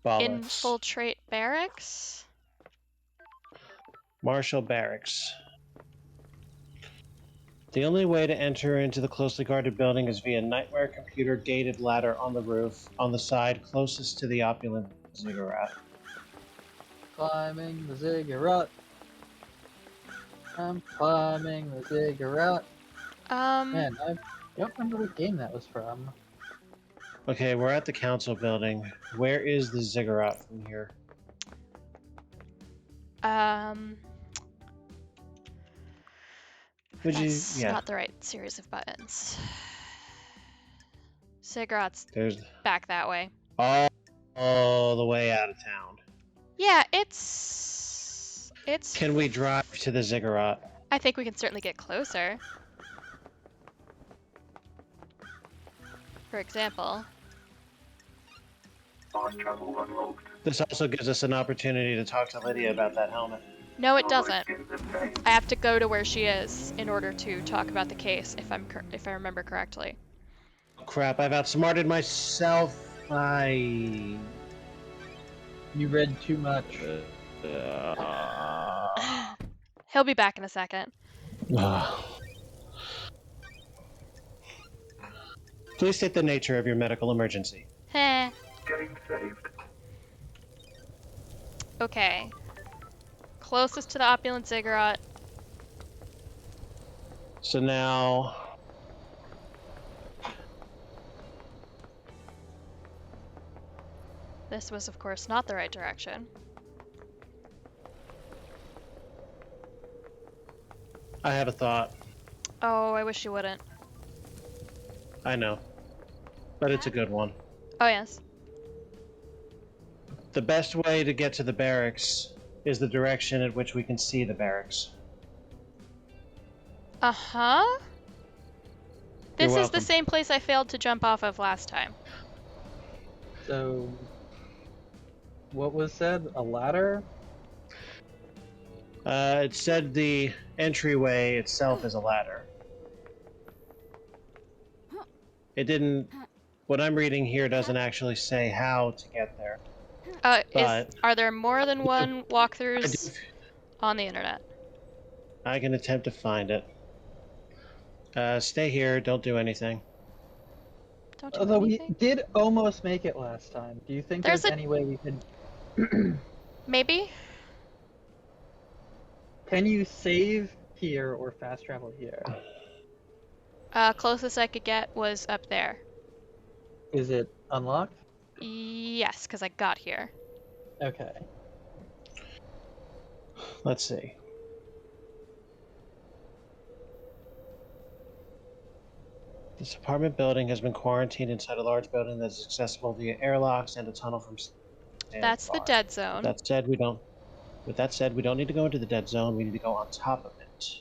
Bollocks. infiltrate barracks. Marshall Barracks. The only way to enter into the closely guarded building is via nightmare computer gated ladder on the roof, on the side closest to the opulent ziggurat. Climbing the ziggurat. I'm climbing the ziggurat. Um, Man, I don't remember what game that was from. Okay, we're at the council building. Where is the ziggurat from here? um, Would you? that's Yeah. not the right series of buttons. Ziggurat's There's back that way. all the way out of town. Yeah, it's Can we drive to the ziggurat? I think we can certainly get closer. For example, This also gives us an opportunity to talk to Lydia about that helmet. no, it doesn't. I have to go to where she is in order to talk about the case, if I remember correctly. Crap! I've outsmarted myself. You read too much. He'll be back in a second. Please state the nature of your medical emergency. Heh. Okay. Closest to the opulent ziggurat. So now, This was, of course, not the right direction. I have a thought. Oh, I wish you wouldn't. I know, but it's a good one. Oh, yes. The best way to get to the barracks is the direction at which we can see the barracks. Uh-huh. This is the welcome. same place I failed to jump off of last time. So, what was said? A ladder? It said the entryway itself is a ladder. It didn't. What I'm reading here doesn't actually say how to get there. But Are there more than one walkthroughs on the internet? I can attempt to find it. Stay here. Don't do anything. Don't do Although anything? we did almost make it last time. Do you think There's there's any way we could... Maybe? Can you save here or fast travel here? Closest I could get was up there. Is it unlocked? Yes, because I got here. Okay. Let's see. This apartment building has been quarantined inside a large building that is accessible via airlocks and a tunnel from That's the dead zone. That said, we don't. With that said, we don't need to go into the dead zone. We need to go on top of it.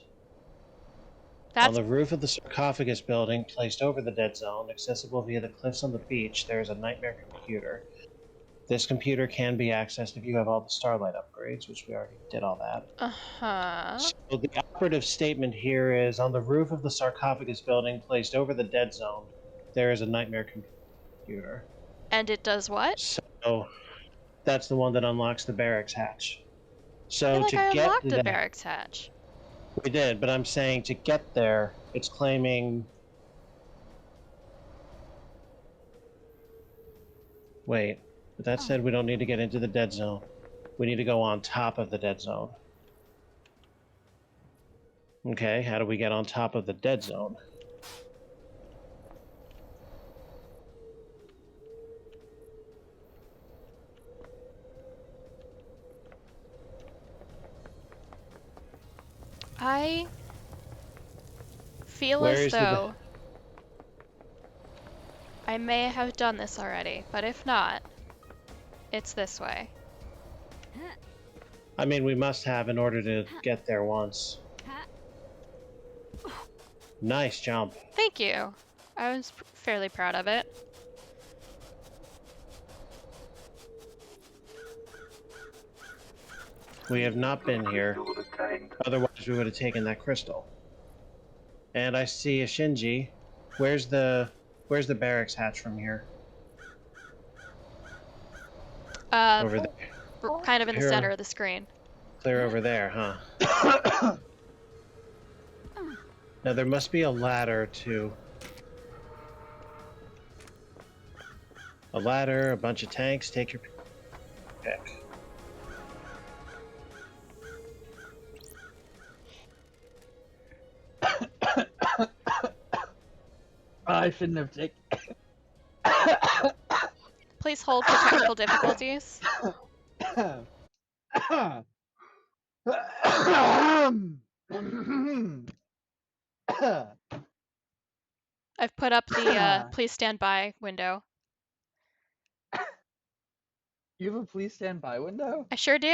On That's the roof of the sarcophagus building, placed over the dead zone, accessible via the cliffs on the beach, there is a nightmare computer. This computer can be accessed if you have all the Starlight upgrades, which we already did all that. uh-huh. So the operative statement here is, on the roof of the sarcophagus building, placed over the dead zone, there is a nightmare computer. And it does what? So that's the one that unlocks the barracks hatch. I So feel like to I get unlocked the there, barracks hatch. we did, but I'm saying to get there, it's claiming. Wait, but that said, we don't need to get into the dead zone. We need to go on top of the dead zone. Okay, how do we get on top of the dead zone? I feel Where as is the though I may have done this already, but if not, it's this way. I mean, we must have in order to get there once. Nice jump. Thank you. I was fairly proud of it. We have not been here. Otherwise, we would have taken that crystal. And I see a Shinji. Where's the barracks hatch from here? Over there. Kind of in the Here. center of the screen. Clear over there, huh? Now there must be a ladder too. A ladder, a bunch of tanks. Take your pick. I shouldn't have taken. Please hold for technical difficulties. I've put up the please stand by window. You have a please stand by window? I sure do.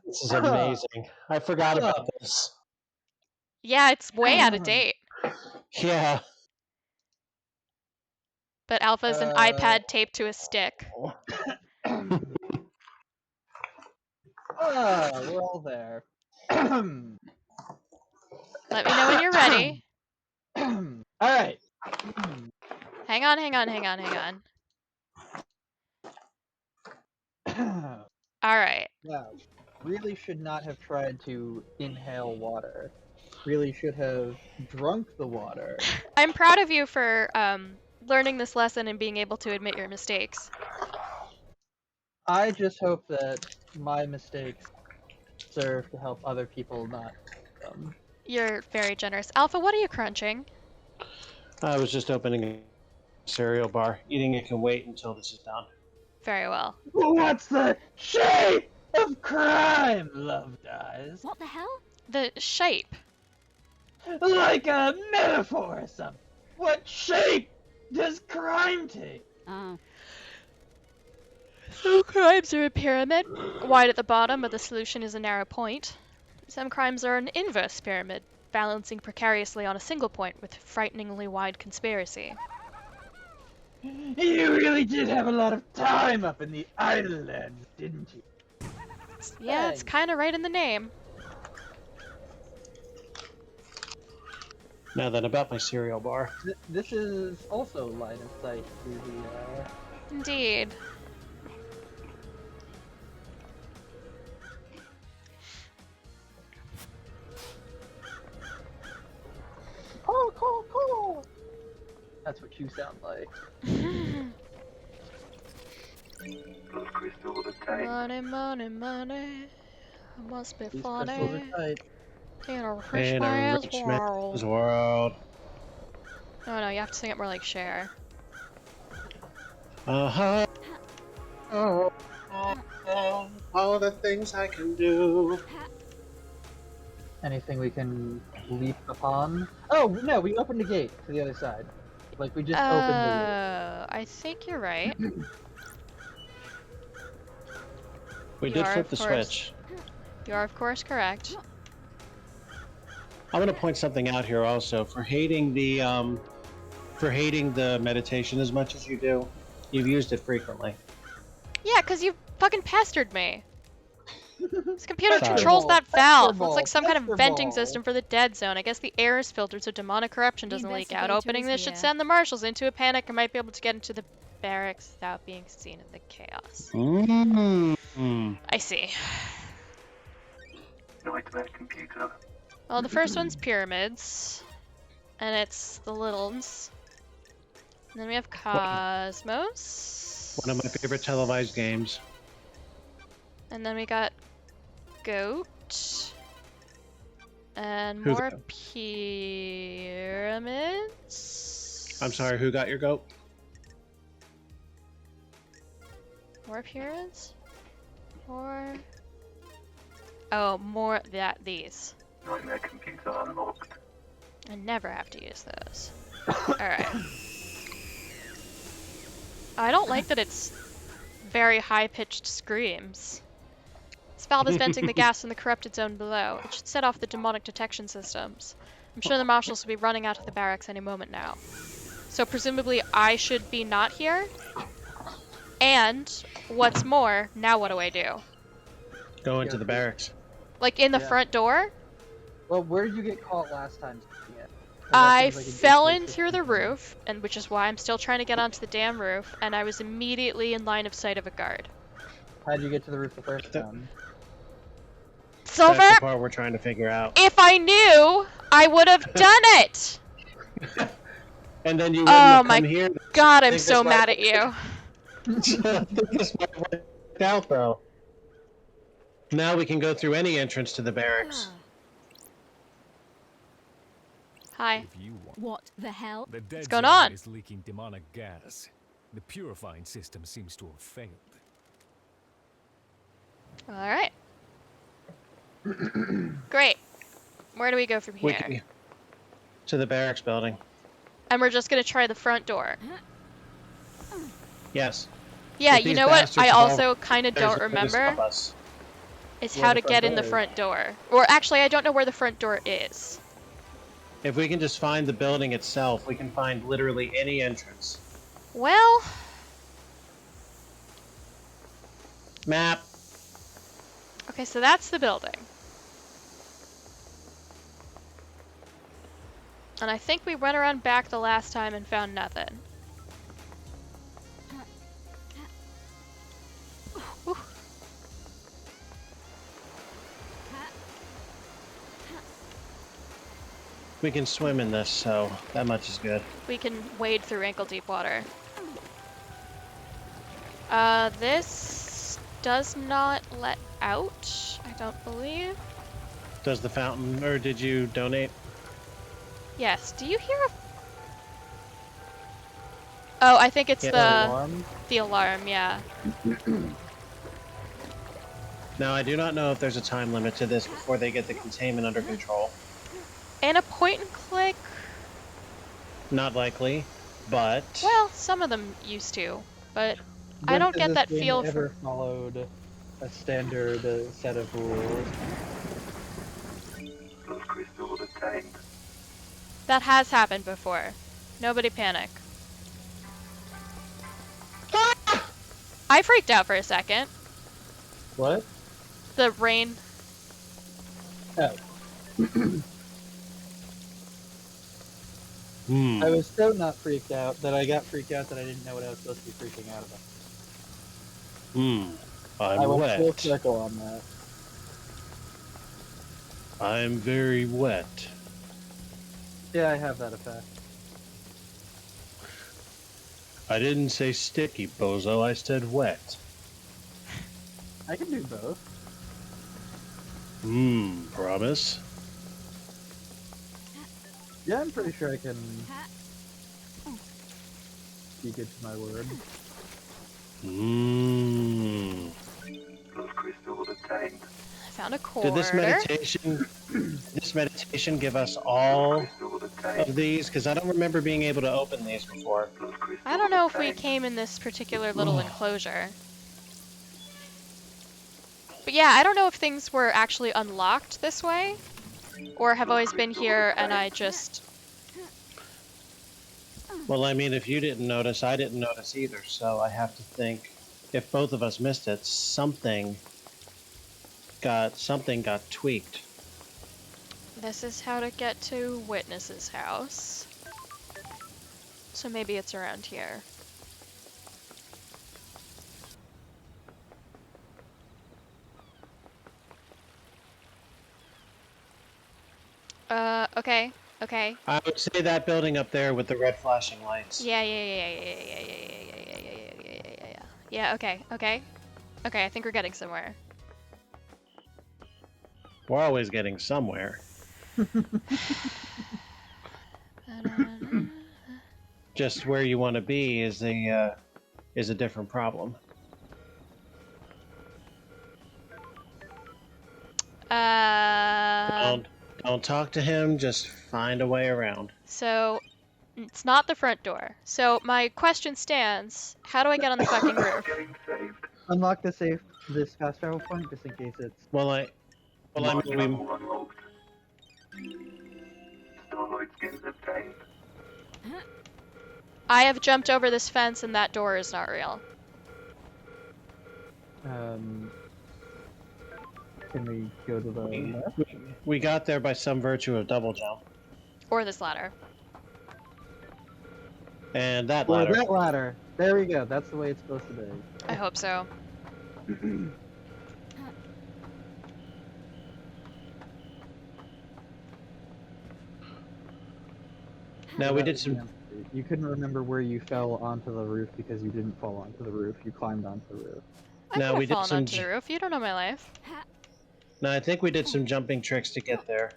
This is amazing. I forgot about this. Yeah, it's way out of date. Yeah. But Alpha's an iPad taped to a stick. We're all there. Let me know when you're ready. Alright. Hang on, hang on, hang on, hang on. Alright. Now, really should not have tried to inhale water. Really should have drunk the water. I'm proud of you for learning this lesson and being able to admit your mistakes. I just hope that my mistakes serve to help other people not make them. You're very generous. Alpha, what are you crunching? I was just opening a cereal bar. Eating it can wait until this is done. Very well. What's the shape of crime, love dies? What the hell? The shape. Like a metaphor or something. What shape does crime take? Oh. Some crimes are a pyramid, wide at the bottom, but the solution is a narrow point. Some crimes are an inverse pyramid, balancing precariously on a single point with frighteningly wide conspiracy. You really did have a lot of time up in the islands, didn't you? Yeah, it's kind of right in the name. Now then, about my cereal bar. This is also line of sight through the, Indeed. Call. That's what you sound like. Money, money, money. It must be These funny. crystals are tight. In a rich In a man's rich man's world. world. No, you have to sing it more like Cher. Uh-huh. Oh, all the things I can do. Anything we can leap upon? Oh, no, we opened a gate to the other side. Like, we just opened the I think you're right. We You did are, flip of the course. switch. You are, of course, correct. I want to point something out here also. For hating the meditation as much as you do, you've used it frequently. Yeah, because you fucking pestered me. This computer Sorry. controls that valve. Ball, It's like some kind of pester venting ball. system for the dead zone. I guess the air is filtered so demonic corruption The doesn't leak out. investigator Opening is this should here. send the marshals into a panic and might be able to get into the barracks without being seen in the chaos. Mm-hmm. I see. Nightmare computer. Well, the first one's pyramids. And it's the little ones. And then we have Cosmos. One of my favorite televised games. And then we got Goat. And Who more got- pyramids. I'm sorry, who got your goat? More pyramids? More. Oh, more these. Nightmare computer unlocked. I never have to use those. Alright. I don't like that it's very high-pitched screams. This valve is venting the gas in the corrupted zone below. It should set off the demonic detection systems. I'm sure the marshals will be running out of the barracks any moment now. So presumably I should be not here? And, what's more, now what do I do? Go into the barracks. Like, in the Yeah. front door? Well, where did you get caught last time? Yeah. I fell in through the roof, and which is why I'm still trying to get onto the damn roof, and I was immediately in line of sight of a guard. How'd you get to the roof the first That- time? Silver, That's the part we're trying to figure out. if I knew, I would have done it! And then you wouldn't Oh have my come here. God, I'm think so this mad might- at you. I think this might work out though. Now we can go through any entrance to the barracks. Hi. If you want. What the hell? The dead going zone on? is leaking demonic gas. The purifying system seems to have failed. Alright. Great. Where do we go from We here? can, to the barracks building. And we're just gonna try the front door. Yes. Yeah, If you these know what bastards I have all- also kind of There's don't no way to stop remember? us. Is Where how the to front get in the door is. front door. Or actually, I don't know where the front door is. If we can just find the building itself, we can find literally any entrance. Well, Map. okay, so that's the building. And I think we went around back the last time and found nothing. Whew. We can swim in this, so that much is good. We can wade through ankle-deep water. This does not let out, I don't believe. Does the fountain, or did you donate? Yes, do you hear a... Oh, I think it's Yeah. Alarm? the alarm, yeah. Now, I do not know if there's a time limit to this before they get the containment under control. And a point and click, Not likely, but... well, some of them used to, but I When don't has get this that game feel ever for... followed a standard set of rules? Those crystals obtained. That has happened before. Nobody panic. I freaked out for a second. What? The rain. Oh. Hmm. I was so not freaked out that I got freaked out that I didn't know what I was supposed to be freaking out about. I'm I went full wet. circle on that. I'm very wet. Yeah, I have that effect. I didn't say sticky, bozo. I said wet. I can do both. Promise? Yeah, I'm pretty sure I can be good to my word. Those crystals obtained. I found a Did this quarter. meditation give us all Crystals obtained. of these? Because I don't remember being able to open these before. Those crystals I don't know if we obtained. came in this particular little enclosure. But yeah, I don't know if things were actually unlocked this way, or have always been here and I just... Well, I mean, if you didn't notice, I didn't notice either, so I have to think if both of us missed it, something got tweaked. This is how to get to Witness's house. So maybe it's around here. Okay. Okay. I would say that building up there with the red flashing lights. Yeah. Yeah, okay. Okay, I think we're getting somewhere. We're always getting somewhere. Just where you want to be is a different problem. Don't talk to him. Just find a way around. So, it's not the front door. So, my question stands, how do I get on the fucking roof? Getting saved. Unlock the safe, this fast travel point, just in case it's... Well, I mean, Module unlocked. Starlight skins obtained. I have jumped over this fence and that door is not real. Can we go to the left? we got there by some virtue of double jump. Or this ladder. And that Or ladder. that ladder. There we go. That's the way it's supposed to be. I hope so. Now we did some. You couldn't remember where you fell onto the roof because you didn't fall onto the roof. You climbed onto the roof. I No, could we have did fallen some onto the roof. You don't know my life. No, I think we did some jumping tricks to get there.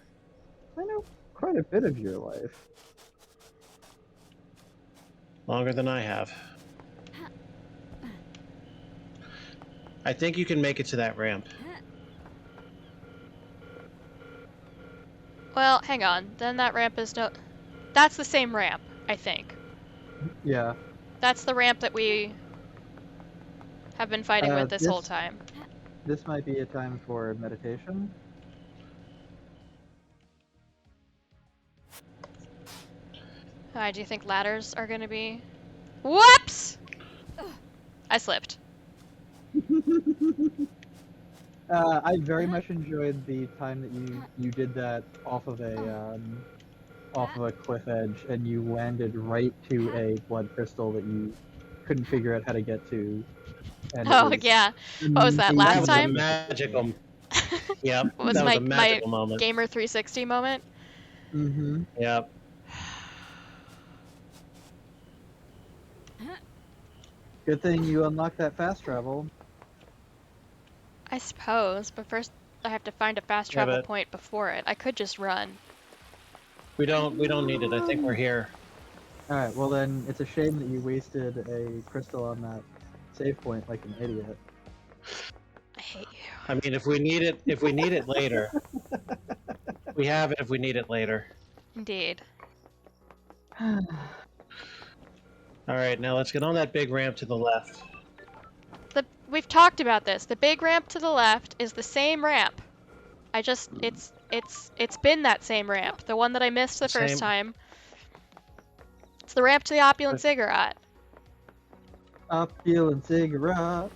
I know. quite a bit of your life. Longer than I have. I think you can make it to that ramp. Well, hang on. Then that ramp is no... That's the same ramp, I think. Yeah. That's the ramp that we have been fighting with this whole This time. this might be a time for meditation. Do you think ladders are gonna be... Whoops! I slipped. I very much enjoyed the time that you did that off of a cliff edge, and you landed right to a blood crystal that you couldn't figure out how to get to. And Oh, it was yeah. What was that, amazing. last That was a time? magical. Yep. Was That was a my magical moment. Gamer 360 moment? Mm-hmm. Yep. Good thing you unlocked that fast travel. I suppose, but first I have to find a fast Yeah, travel but- point before it. I could just run. We don't need it. I think we're here. Alright, well then, it's a shame that you wasted a crystal on that save point like an idiot. I hate you. I mean, if we need it later. We have it if we need it later. Indeed. All right, now let's get on that big ramp to the left. We've talked about this. The big ramp to the left is the same ramp. It's been that same ramp. The one that I missed the first Same. time. It's the ramp to the opulent ziggurat. Opulent cigarette.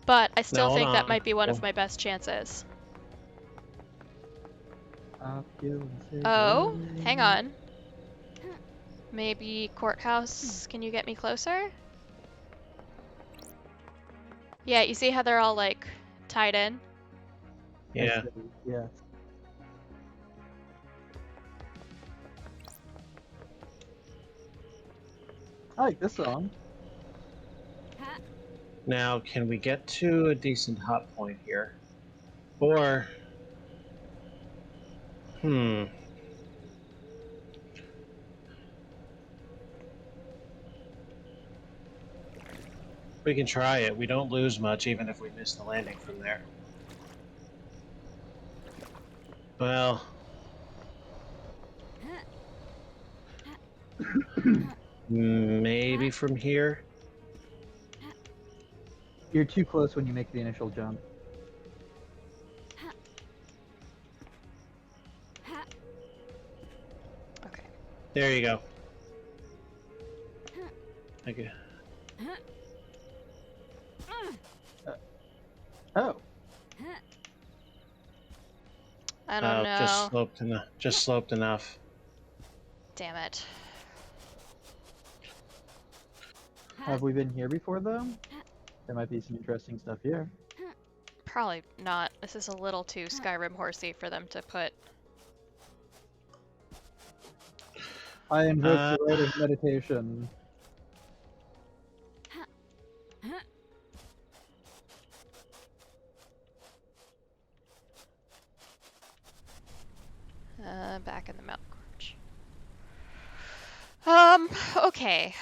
But I still No, think that no. might be one of my best chances. Opulent cigarette. Oh, hang on. Maybe courthouse, can you get me closer? Yeah, you see how they're all like tied in? Yeah. Yes. I like this song. Now, can we get to a decent hot point here? Or... We can try it. We don't lose much even if we miss the landing from there. Well... Maybe from here? You're too close when you make the initial jump. Okay. There you go. Okay. Oh. I don't know. Just sloped enough. Damn it. Have we been here before, though? There might be some interesting stuff here. Probably not. This is a little too Skyrim horsey for them to put. I invoke the rite of meditation. Back in the mountain gorge. Okay.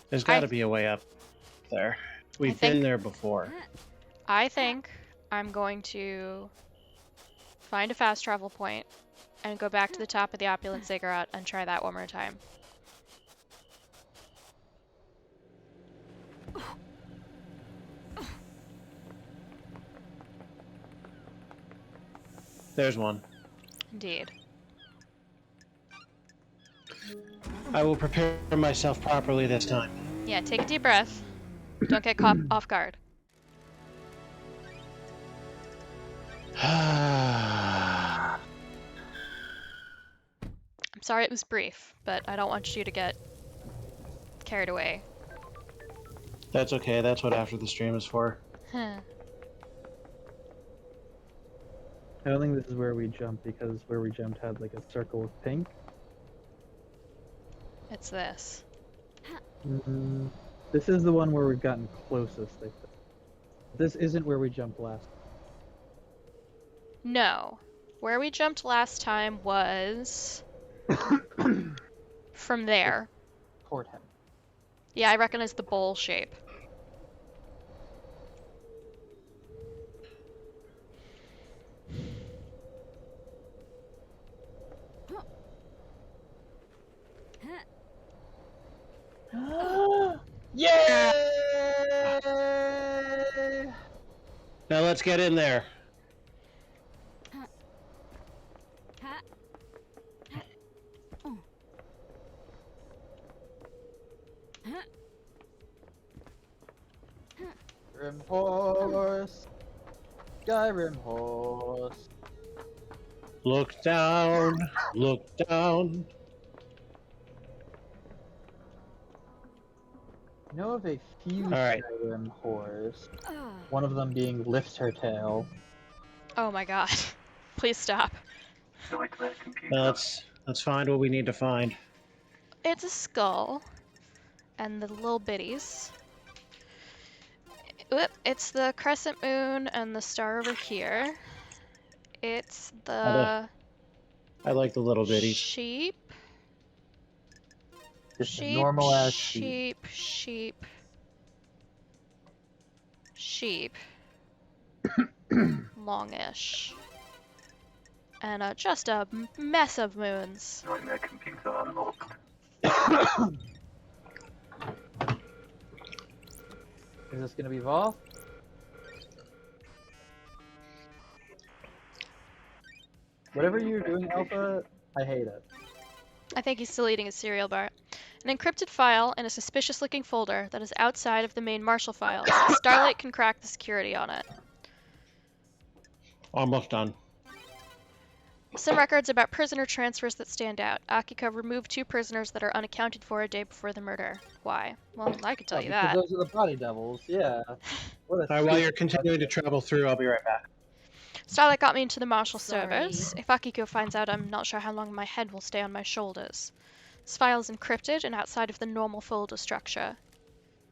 There's got to be a way up there. We've been there before. I think I'm going to find a fast travel point and go back to the top of the opulent ziggurat and try that one more time. There's one. Indeed. I will prepare myself properly this time. Yeah, take a deep breath. Don't get caught off guard. I'm sorry it was brief, but I don't want you to get carried away. That's okay. That's what after the stream is for. Huh. I don't think this is where we jumped, because where we jumped had like a circle of pink. It's this. This is the one where we've gotten closest, I think. This isn't where we jumped last. No, Where we jumped last time was from there. Porthead. Yeah, I recognize the bowl shape. Yay! Now let's get in there. Ha. Oh. Ha. Rim horse. Skyrim horse. Look down. Look down. I know of a few Alright. Skyrim horse. Ah. One of them being Lift Her Tail. Oh my god. Please stop. Nightmare computer. Now let's find what we need to find. It's a skull. And the little bitties. Oop, it's the crescent moon and the star over here. It's the I like the little bitties. sheep. Just a Sheep, normal ass sheep. sheep, sheep. Longish. And just a mess of moons. Nightmare computer unlocked. Is this gonna be Vol? Whatever you're doing, Alpha, I hate it. I think he's still eating a cereal bar. An encrypted file in a suspicious-looking folder that is outside of the main Marshall files. Starlight can crack the security on it. Almost done. Some records about prisoner transfers that stand out. Akiko removed 2 prisoners that are unaccounted for a day before the murder. Why? Well, I could tell you Because that. those are the body devils, yeah. What a Alright, while you're stupid- continuing to travel through, I'll be right back. Starlight got me into the Marshall Sorry. servers. If Akiko finds out, I'm not sure how long my head will stay on my shoulders. This file is encrypted and outside of the normal folder structure.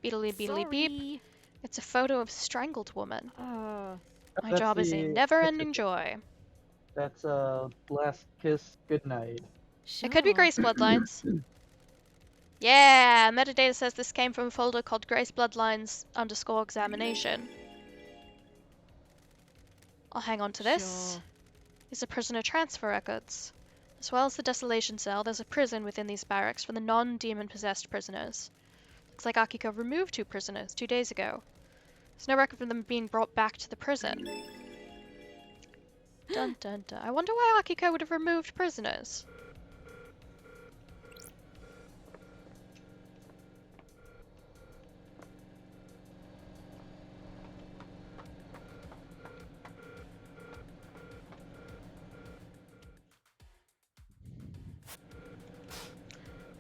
Beedly beedly beep. Sorry. It's a photo of a strangled woman. Ah. My That's job is a the never-ending joy. That's last kiss goodnight. Sure. It could be Grace Bloodlines. Yeah, metadata says this came from a folder called Grace Bloodlines _examination. I'll hang on to this. Sure. These are prisoner transfer records. As well as the desolation cell, there's a prison within these barracks for the non-demon possessed prisoners. Looks like Akiko removed 2 prisoners 2 days ago. There's no record of them being brought back to the prison. Dun dun dun. I wonder why Akiko would have removed prisoners.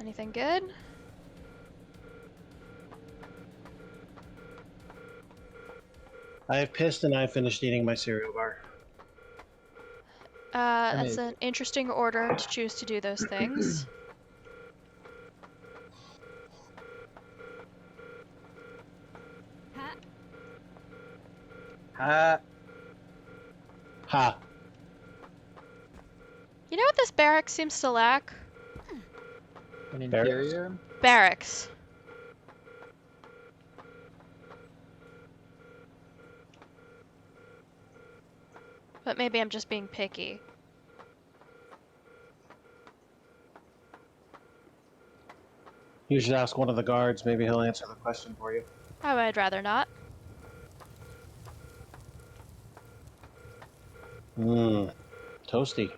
Anything good? I've pissed and I've finished eating my cereal bar. That's an interesting order to choose to do those things. Ha. Ha! Ha! You know what this barracks seems to lack? An Barracks? interior? Barracks. But maybe I'm just being picky. You should ask one of the guards. Maybe he'll answer the question for you. Oh, I'd rather not. Mmm. Toasty.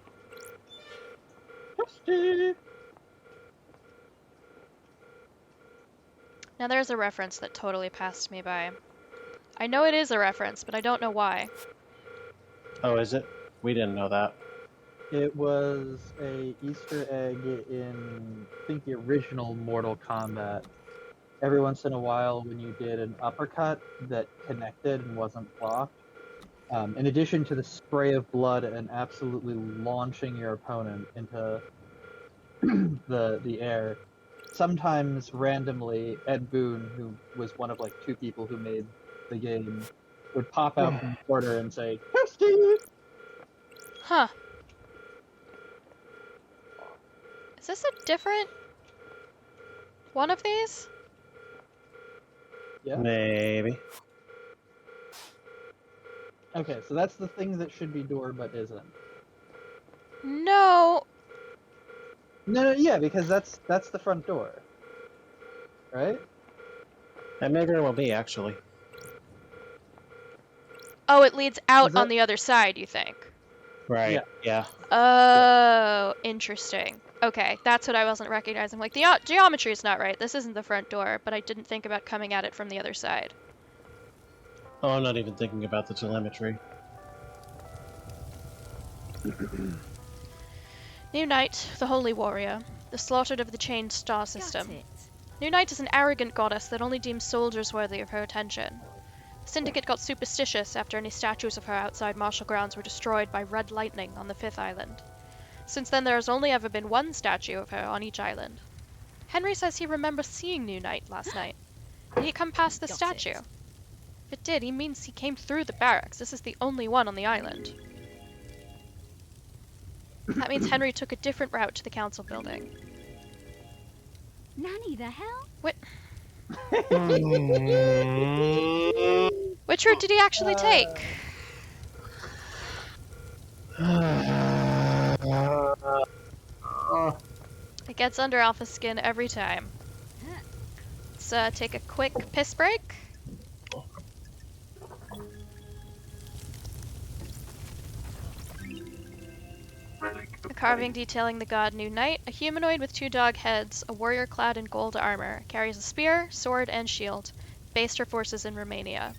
Now there's a reference that totally passed me by. I know it is a reference, but I don't know why. Oh, is it? We didn't know that. It was a Easter egg in, I think, the original Mortal Kombat. Every once in a while, when you did an uppercut that connected and wasn't blocked, in addition to the spray of blood and absolutely launching your opponent into the air, sometimes randomly Ed Boon, who was one of like 2 people who made the game, would pop out from the corner and say, "Toasty!" Huh. Is this a different one of these? Yeah. Maybe. Okay, so that's the thing that should be door but isn't. No. No, yeah, because that's the front door, right? That may very well be, actually. Oh, it leads out Is that- on the other side, you think? Right. Yeah. Oh, interesting. Okay, that's what I wasn't recognizing. Like, the geometry is not right. This isn't the front door, but I didn't think about coming at it from the other side. Oh, I'm not even thinking about the telemetry. New Knight, the Holy Warrior, the slaughtered of the chained star system. Got it. New Knight is an arrogant goddess that only deems soldiers worthy of her attention. The Syndicate got superstitious after any statues of her outside martial grounds were destroyed by red lightning on the 5th island. Since then, there has only ever been one statue of her on each island. Henry says he remembers seeing New Knight last night. Did he come past the Got statue? it. If it did, he means he came through the barracks. This is the only one on the island. That means Henry took a different route to the council building. Nanny, the hell? Which route did he actually take? It gets under Alpha's skin every time. Let's take a quick piss break. A carving detailing the god New Knight, a humanoid with 2 dog heads, a warrior clad in gold armor, carries a spear, sword, and shield. Based her forces in Romania.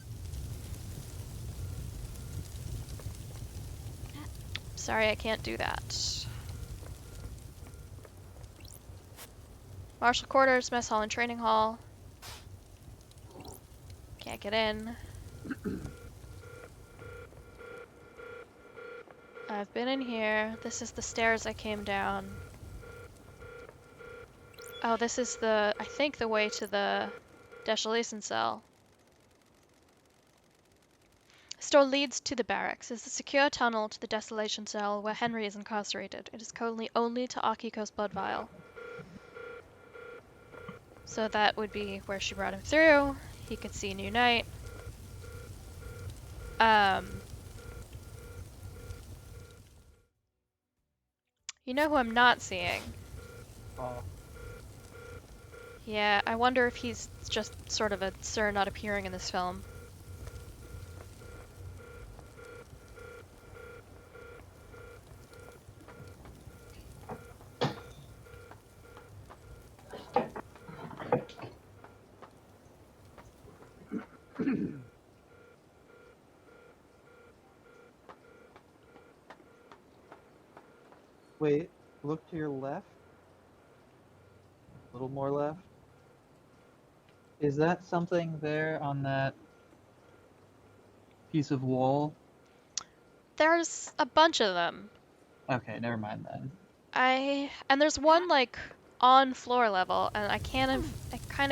Sorry, I can't do that. Martial quarters, mess hall, and training hall. Can't get in. I've been in here. This is the stairs I came down. Oh, this is I think the way to the desolation cell. This door leads to the barracks. It's a secure tunnel to the desolation cell where Henry is incarcerated. It is currently only to Akiko's blood vial. So that would be where she brought him through. He could see New Knight. You know who I'm not seeing? Oh. Yeah, I wonder if he's just sort of a sir not appearing in this film. Wait, look to your left. A little more left. Is that something there on that piece of wall? There's a bunch of them. Okay, never mind then. And there's one like on floor level, and I kind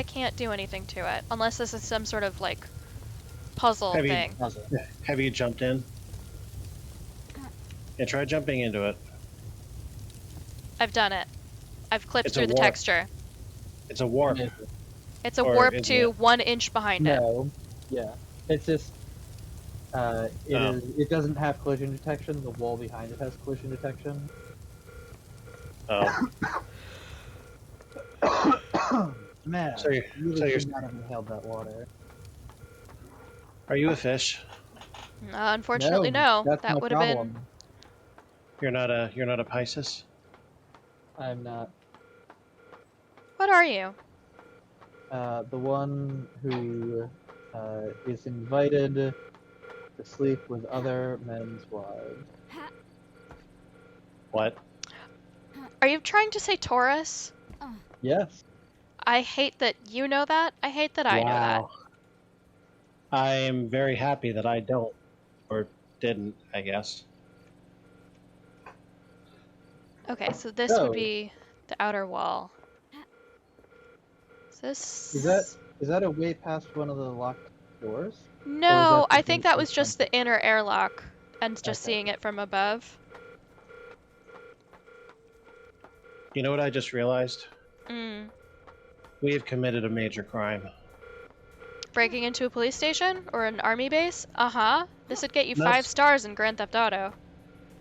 of can't do anything to it unless this is some sort of like puzzle thing. Puzzle. Have you jumped in? Yeah, try jumping into it. I've done it. I've clipped It's a through the warp. texture. It's a warp. It's a Or warp is to it? 1 inch behind it. No. Yeah. It's just it doesn't have collision detection. The wall behind it has collision detection. Oh. Man, So you're- really so you're- should not have inhaled that water. Are you a fish? Unfortunately, no. That's That my would have been. problem. You're not a Pisces? I'm not. What are you? The one who is invited to sleep with other men's wives. What? Are you trying to say Taurus? Yes. I hate that you know that. I hate that I know that. Wow. I'm very happy that I don't, or didn't, I guess. Okay, so this Oh. would be the outer wall. Is this... Is that a way past one of the locked doors? No, the I think gate that in was just front? the inner airlock and just Okay. seeing it from above. You know what I just realized? Mm. We have committed a major crime. Breaking into a police station or an army base? Uh-huh. This would get you Not, 5 stars in Grand Theft Auto.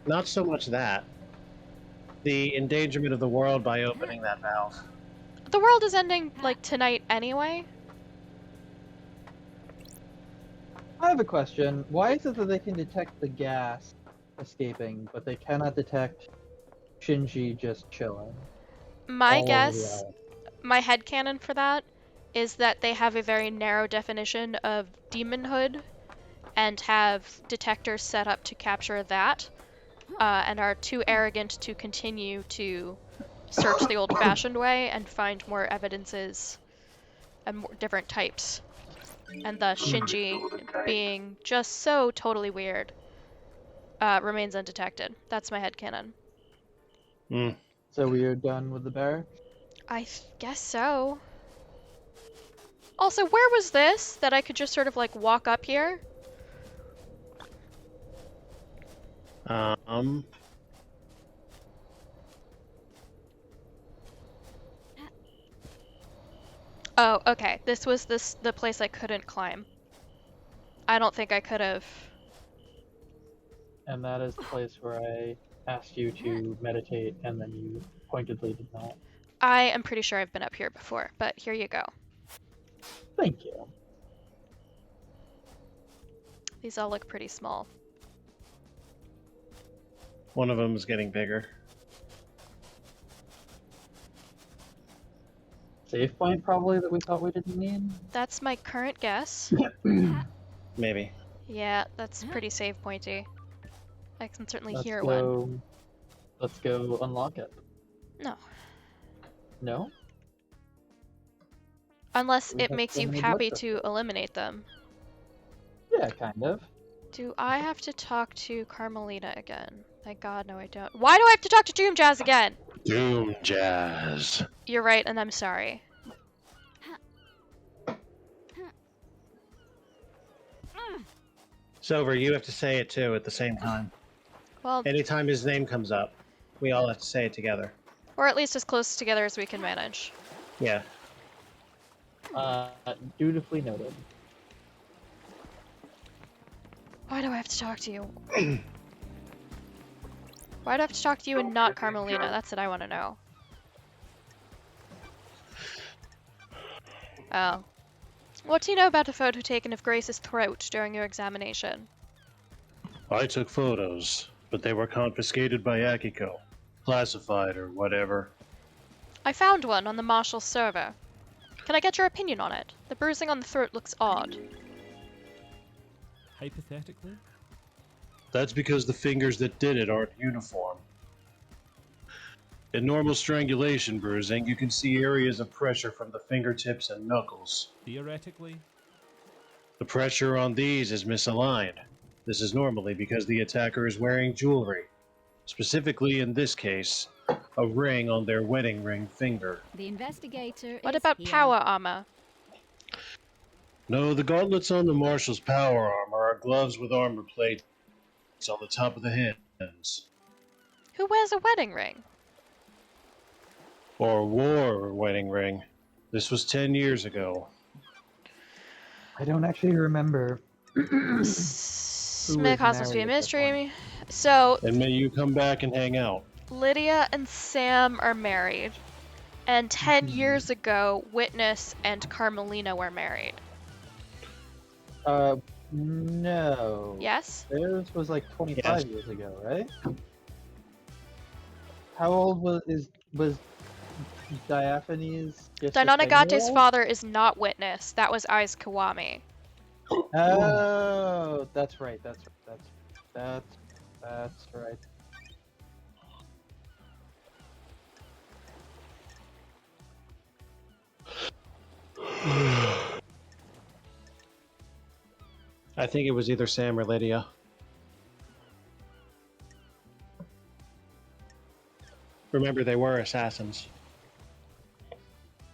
not so much that. The endangerment of the world by opening that valve. The world is ending, like, tonight anyway. I have a question. Why is it that they can detect the gas escaping, but they cannot detect Shinji just chilling My all over the guess, island? my headcanon for that, is that they have a very narrow definition of demonhood and have detectors set up to capture that, and are too arrogant to continue to search the old-fashioned way and find more evidences and more different types. And thus Shinji, being just so totally weird, remains undetected. That's my headcanon. Mm. So we are done with the barracks? I guess so. Also, where was this that I could just sort of like walk up here? Um, Oh, okay. This was the place I couldn't climb. I don't think I could have. And that is the place where I asked you to meditate, and then you pointedly did not. I am pretty sure I've been up here before, but here you go. Thank you. These all look pretty small. one of them is getting bigger. Save point, probably, that we thought we didn't need? That's my current guess. Maybe. Yeah, that's pretty save pointy. I can certainly Let's hear one. go. Let's go unlock it. No. No? Unless We it have makes so you many happy blood to eliminate them. Yeah, kind of. Do I have to talk to Carmelita again? Thank God, no I don't. Why do I have to talk to Doom Jazz again? Doom Jazz. You're right, and I'm sorry. Silver, you have to say it too at the same time. Well, Anytime his name comes up, we all have to say it together. or at least as close together as we can manage. Yeah. Dutifully noted. Why do I have to talk to you? Why do I have to talk to you and not Carmelina? That's what I want to know. Oh. What do you know about a photo taken of Grace's throat during your examination? I took photos, but they were confiscated by Akiko. Classified or whatever. I found one on the Marshal's server. Can I get your opinion on it? The bruising on the throat looks odd. Hypothetically? That's because the fingers that did it aren't uniform. In normal strangulation bruising, you can see areas of pressure from the fingertips and knuckles. Theoretically? The pressure on these is misaligned. This is normally because the attacker is wearing jewelry. Specifically, in this case, a ring on their wedding ring finger. The investigator What is about here. power armor? No, the gauntlets on the Marshal's power armor are gloves with armor plates on the top of the hands. Who wears a wedding ring? Or wore a wedding ring. This was 10 years ago. I don't actually remember. Smickhouse must be a married at that mystery. So, And may you come back and hang out. Lydia and Sam are married. And 10 years ago, Witness and Carmelina were married. No. Yes? Theirs was like 25 Yes. years ago, right? How old was Diaphanes? Just a 'Dinonagate's 10-year-old? father is not Witness. That was Aiz Kiwami. Oh, that's right. That's right. I think it was either Sam or Lydia. Remember, they were assassins.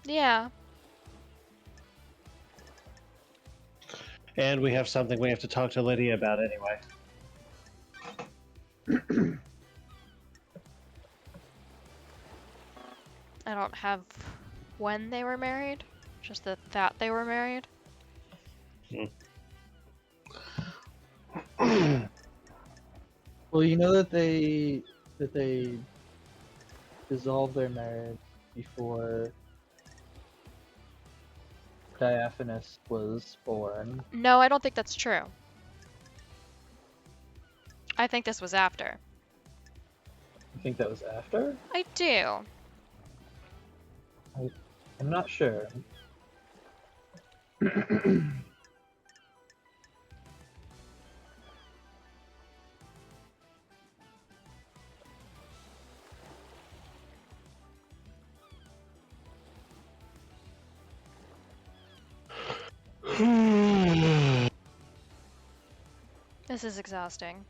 Yeah. And we have something we have to talk to Lydia about anyway. I don't have when they were married, just that they were married. Well, you know that they dissolved their marriage before Diaphanous was born. No, I don't think that's true. I think this was after. I think that was after? I do. I'm not sure. This is exhausting.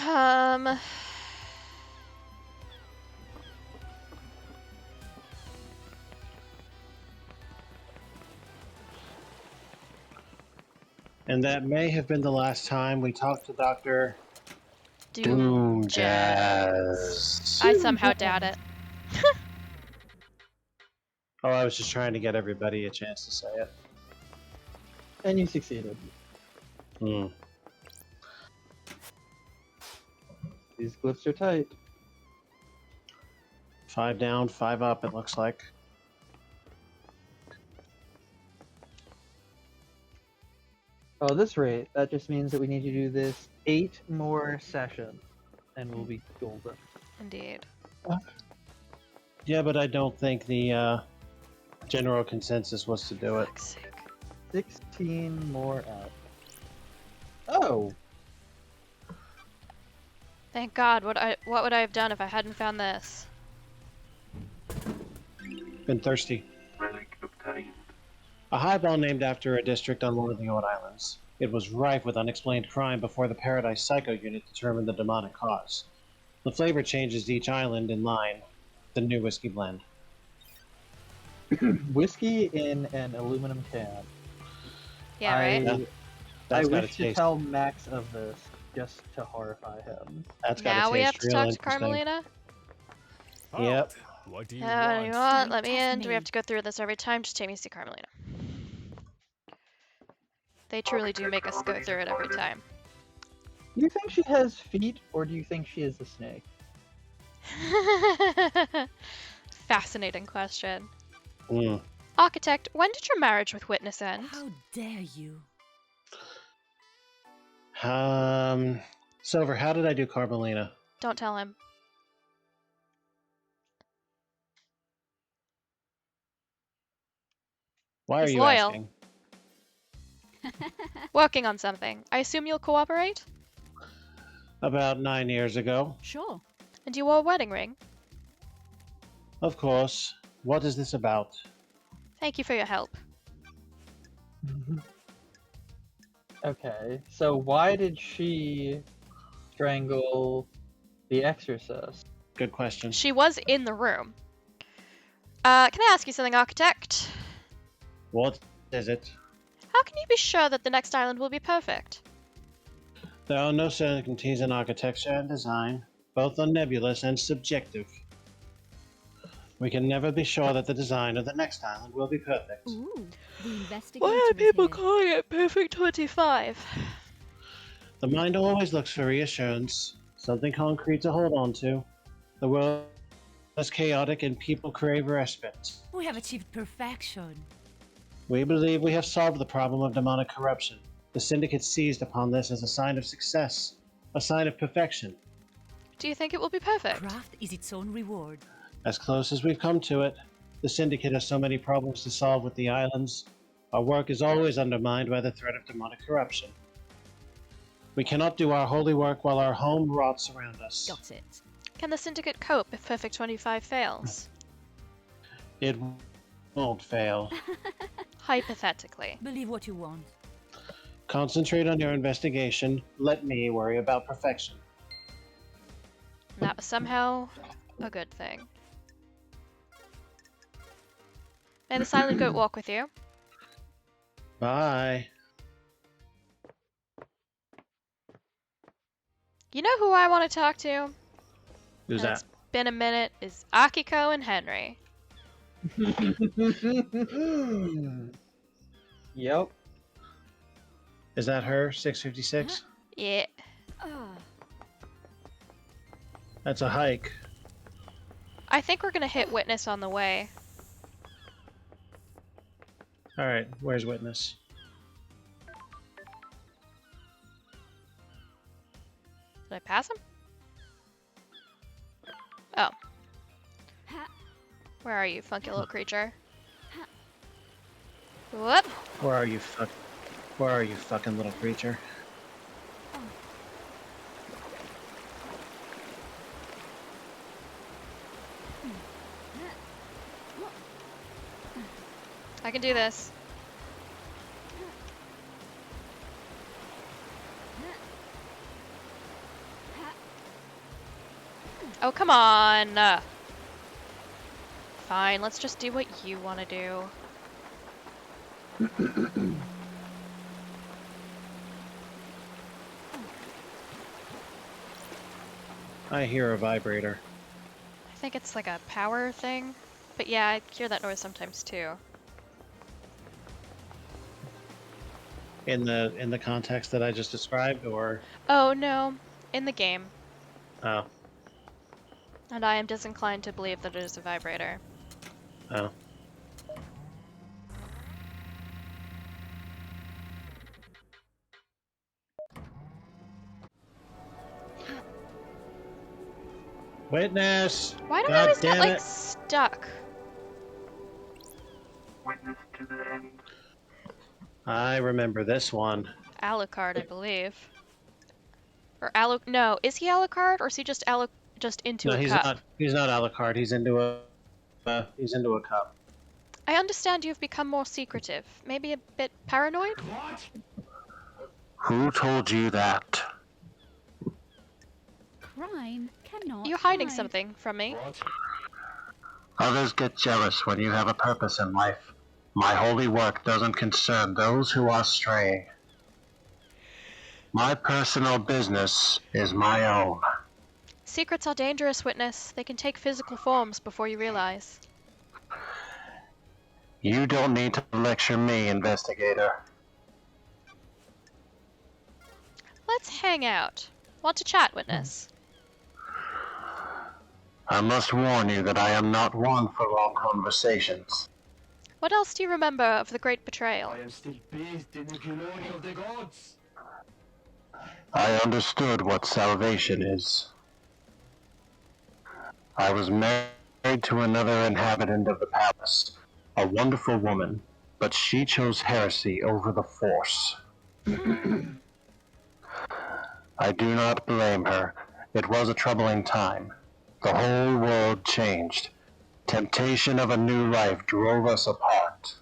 Um, And that may have been the last time we talked to Dr. Doom Jazz. I somehow doubt it. Oh, I was just trying to get everybody a chance to say it. And you succeeded. Hmm. These glyphs are tight. 5 down, 5 up, it looks like. Oh, at this rate, that just means that we need to do this 8 more sessions, and we'll be golden. Indeed. Yeah, but I don't think the general consensus was to do it. Fuck's sake. 16 more up. Oh! Thank God. What would I have done if I hadn't found this? Been thirsty. Relic obtained. A highball named after a district on one of the old islands. It was rife with unexplained crime before the Paradise Psycho Unit determined the demonic cause. The flavor changes each island in line. The new whiskey blend. Whiskey in an aluminum can. Yeah, right? Yeah. I That's got to wish to taste. tell Max of this just to horrify him. That's got Now to we have taste to real talk to interesting. Carmelina? Yep. What do you You want? want? Don't Let me test in. Do we me. have to go through this every time? Just take me to see Carmelina. They truly do make us go through it every time. Do you think she has feet, or do you think she is a snake? Fascinating question. Mm. Architect, when did your marriage with Witness end? How dare you? Silver, how did I do Carmelina? Don't tell him. Why are He's you loyal. asking? Working on something. I assume you'll cooperate? About 9 years ago. Sure. And you wore a wedding ring? Of course. What is this about? Thank you for your help. Okay, so why did she strangle the exorcist? Good question. She was in the room. Can I ask you something, Architect? What is it? How can you be sure that the next island will be perfect? There are no certainties in architecture and design, both are nebulous and subjective. We can never be sure that the design of the next island will be perfect. Ooh, the investigator Why are is people here. calling it Perfect 25? The mind always looks for reassurance, something concrete to hold on to. The world is chaotic and people crave respite. We have achieved perfection. We believe we have solved the problem of demonic corruption. The Syndicate seized upon this as a sign of success, a sign of perfection. Do you think it will be perfect? Craft is its own reward. As close as we've come to it, the Syndicate has so many problems to solve with the islands. Our work is always undermined by the threat of demonic corruption. We cannot do our holy work while our home rots around us. Got it. Can the Syndicate cope if Perfect 25 fails? It won't fail. Hypothetically. Believe what you want. Concentrate on your investigation. Let me worry about perfection. That was somehow a good thing. May the Silent Goat walk with you. Bye. You know who I want to talk to? Who's And that? it's been a minute. Is Akiko and Henry. Yep. Is that her? 656? Yeah. That's a hike. I think we're gonna hit Witness on the way. Alright, where's Witness? Did I pass him? Oh. Where are you, funky little creature? Whoop! Where are you, fucking little creature? I can do this. Oh, come on! Fine, let's just do what you want to do. I hear a vibrator. I think it's like a power thing. But yeah, I hear that noise sometimes too. In the context that I just described, or Oh no, in the game. oh, And I am disinclined to believe that it is a vibrator. oh. Witness! Why do I God always get damn like it! stuck? Witness to the end. I remember this one. Alucard, I believe. Or no, is he Alucard or is he just into No, a he's cup? not. He's not Alucard. He's into a cup. I understand you've become more secretive. Maybe a bit paranoid? Who told you that? Crime cannot You hiding hide. something from me? Others get jealous when you have a purpose in life. My holy work doesn't concern those who are straying. My personal business is my own. Secrets are dangerous, Witness. They can take physical forms before you realize. You don't need to lecture me, investigator. Let's hang out. Want to chat, Witness? I must warn you that I am not one for long conversations. What else do you remember of the Great Betrayal? I am still bathed in the glory of the gods. I understood what salvation is. I was married to another inhabitant of the palace, a wonderful woman, but she chose heresy over the Force. I do not blame her. It was a troubling time. The whole world changed. Temptation of a new life drove us apart.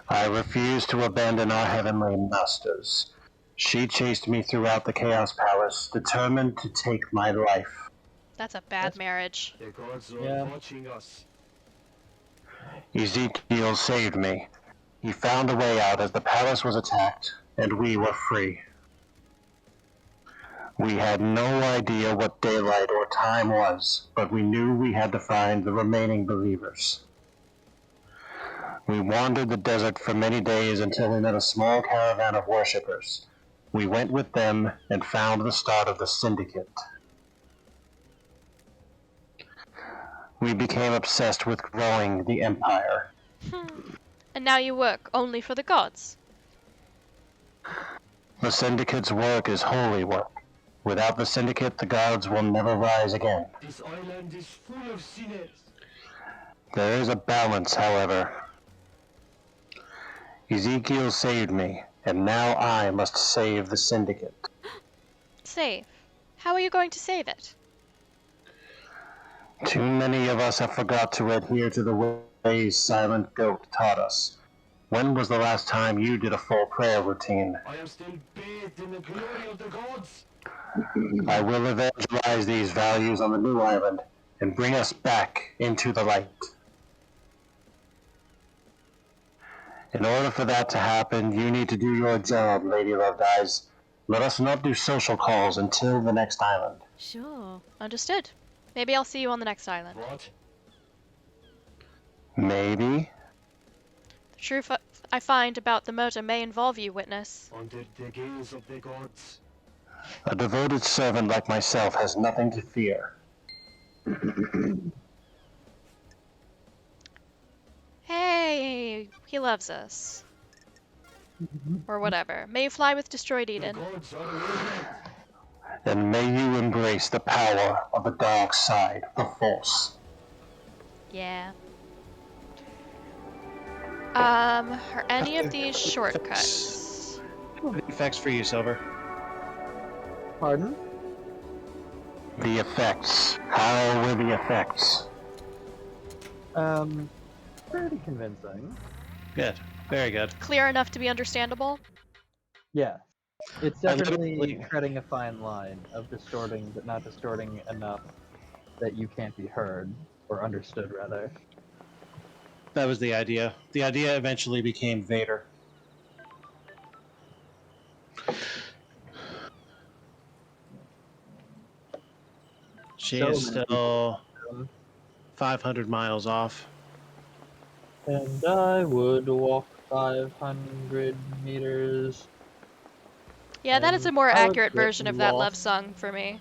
I refused to abandon our heavenly masters. She chased me throughout the Chaos Palace, determined to take my life. That's a bad marriage. The gods are Yeah. watching us. Ezekiel saved me. He found a way out as the palace was attacked, and we were free. We had no idea what daylight or time was, but we knew we had to find the remaining believers. We wandered the desert for many days until we met a small caravan of worshippers. We went with them and found the start of the syndicate. We became obsessed with growing the empire. And now you work only for the gods. The syndicate's work is holy work. Without the syndicate, the gods will never rise again. This island is full of sinners. There is a balance, however. Ezekiel saved me, and now I must save the syndicate. Save. How are you going to save it? Too many of us have forgot to adhere to the ways Silent Goat taught us. When was the last time you did a full prayer routine? I am still bathed in the glory of the gods. I will evangelize these values on the new island and bring us back into the light. In order for that to happen, you need to do your job, Lady Love Dies. Let us not do social calls until the next island. Sure. Understood. Maybe I'll see you on the next island. What? Maybe. The truth I find about the murder may involve you, witness. Under the gaze of the gods. A devoted servant like myself has nothing to fear. Hey, he loves us. Or whatever. May you fly with destroyed The Eden. gods are living. And may you embrace the power of the dark side, the Force. Yeah. Are any of these shortcuts? Effects for you, Silver. Pardon? The effects. How were the effects? Pretty convincing. Good. Very good. Clear enough to be understandable? Yeah. It's I definitely literally- treading a fine line of distorting, but not distorting enough that you can't be heard, or understood, rather. That was the idea. The idea eventually became Vader. She So is many still people. 500 miles off. And I would walk 500 meters. Yeah, that is a And more I would accurate get version of that love lost. song for me.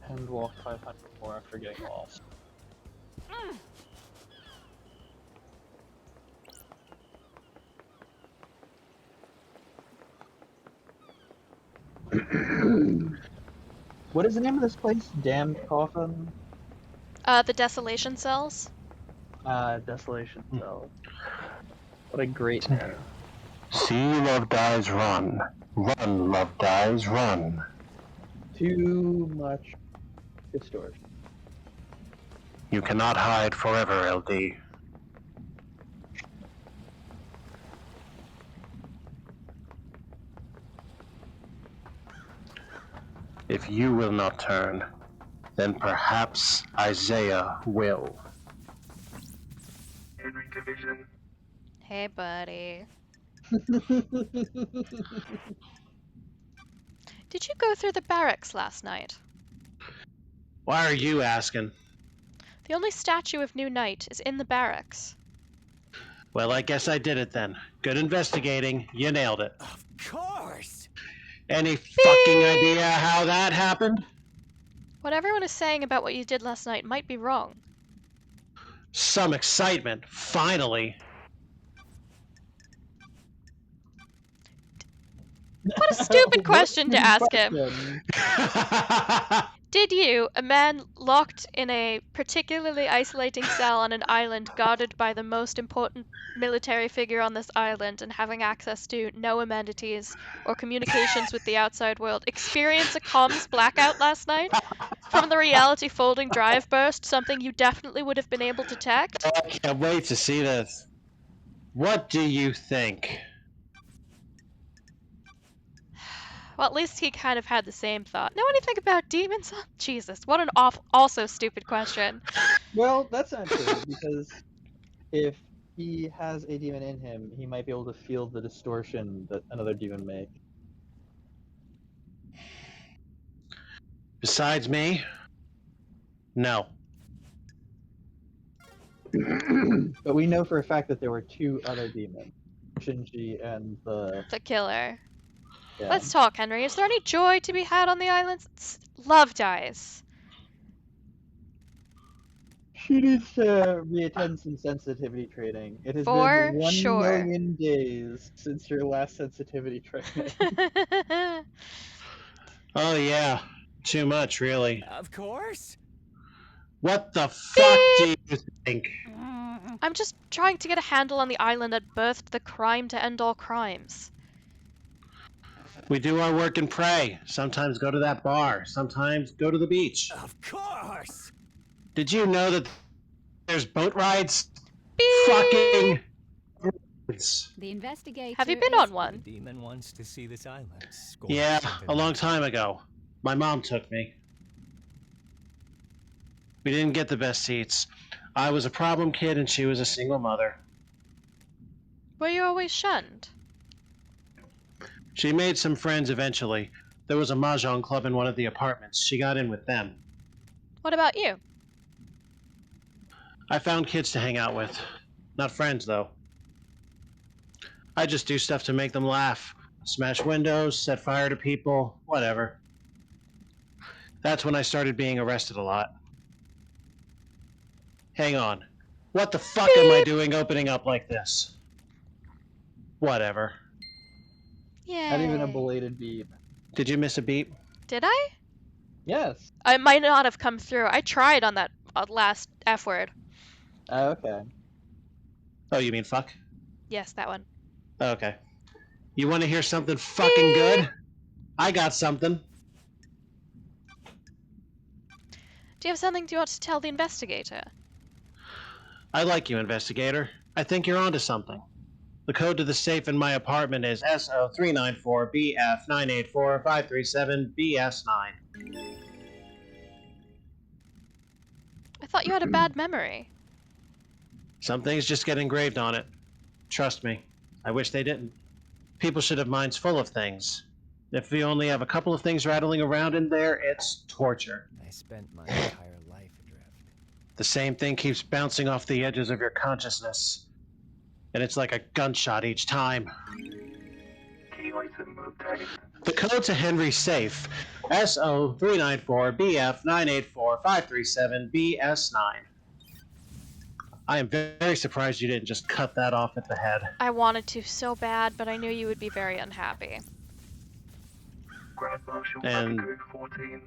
And walk 500 more after getting lost. What is the name of this place? Damned Coffin? The Desolation Cells? Desolation Cell. What a great name. See love dies, run. Run, love dies, run. Too much distortion. You cannot hide forever, LD. If you will not turn, then perhaps Isaiah will. Henry Division. Hey, buddy. Did you go through the barracks last night? Why are you asking? The only statue of New Knight is in the barracks. Well, I guess I did it then. Good investigating. You nailed it. Of course! Any fucking idea how that happened? What everyone is saying about what you did last night might be wrong. Some excitement, finally. What a stupid question to ask him. Question. Did you, a man locked in a particularly isolating cell on an island guarded by the most important military figure on this island and having access to no amenities or communications with the outside world, experience a comms blackout last night? From the reality folding drive burst, something you definitely would have been able to detect? I can't wait to see this. What do you think? Well, at least he kind of had the same thought. Know anything about demons? Jesus, what an also stupid question. Well, that's not true, because if he has a demon in him, he might be able to feel the distortion that another demon makes. Besides me? No. But we know for a fact that there were two other demons, Shinji and the... The killer. Yeah. Let's talk, Henry. Is there any joy to be had on the islands? Love dies. She needs to reattend some sensitivity training. It has For been 1 sure. million days since your last sensitivity training. Oh, yeah. Too much, really. Of course! What the fuck do you think? I'm just trying to get a handle on the island that birthed the crime to end all crimes. We do our work and pray. Sometimes go to that bar. Sometimes go to the beach. Of course! Did you know that there's boat rides? Beep. Fucking... The investigator. Have you been is- on The one? demon wants to see this island. Score Yeah, something a long like time ago. My mom took me. We didn't get the best seats. I was a problem kid and she was a single mother. Were you always shunned? She made some friends eventually. There was a mahjong club in one of the apartments. She got in with them. What about you? I found kids to hang out with. Not friends, though. I just do stuff to make them laugh. Smash windows, set fire to people, whatever. That's when I started being arrested a lot. Hang on. What the fuck am I doing opening up like this? Whatever. Yay. Not even a belated beep. Did you miss a beep? Did I? Yes. I might not have come through. I tried on that last F word. Oh, okay. Oh, you mean fuck? Yes, that one. Okay. You want to hear something fucking good? I got something. Do you have something you want to tell the investigator? I like you, investigator. I think you're onto something. The code to the safe in my apartment is SO394BF984537BS9. I thought you had a bad memory. Some things just get engraved on it. Trust me. I wish they didn't. People should have minds full of things. If we only have a couple of things rattling around in there, it's torture. I spent my entire life adrift. The same thing keeps bouncing off the edges of your consciousness. And it's like a gunshot each time. Key item obtained. The code to Henry's safe, SO394BF984537BS9. I am very surprised you didn't just cut that off at the head. I wanted to so bad, but I knew you would be very unhappy. Grand Marshal And- Abigail 14.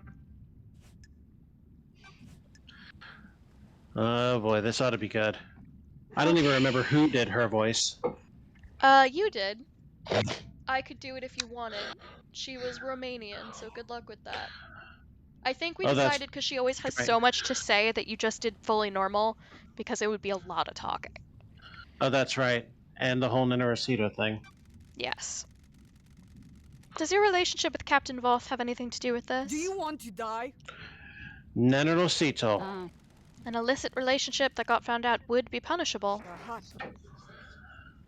Oh boy, this ought to be good. I don't even remember who did her voice. You did. I could do it if you wanted. She was Romanian, so good luck with that. I think we Oh, that's decided because she always has right. so much to say that you just did fully normal, because it would be a lot of talking. Oh, that's right. And the whole Ninaracito thing. Yes. Does your relationship with Captain Voth have anything to do with this? Do you want to die? Ninaracito. Oh, An illicit relationship that got found out would be punishable. Perhaps.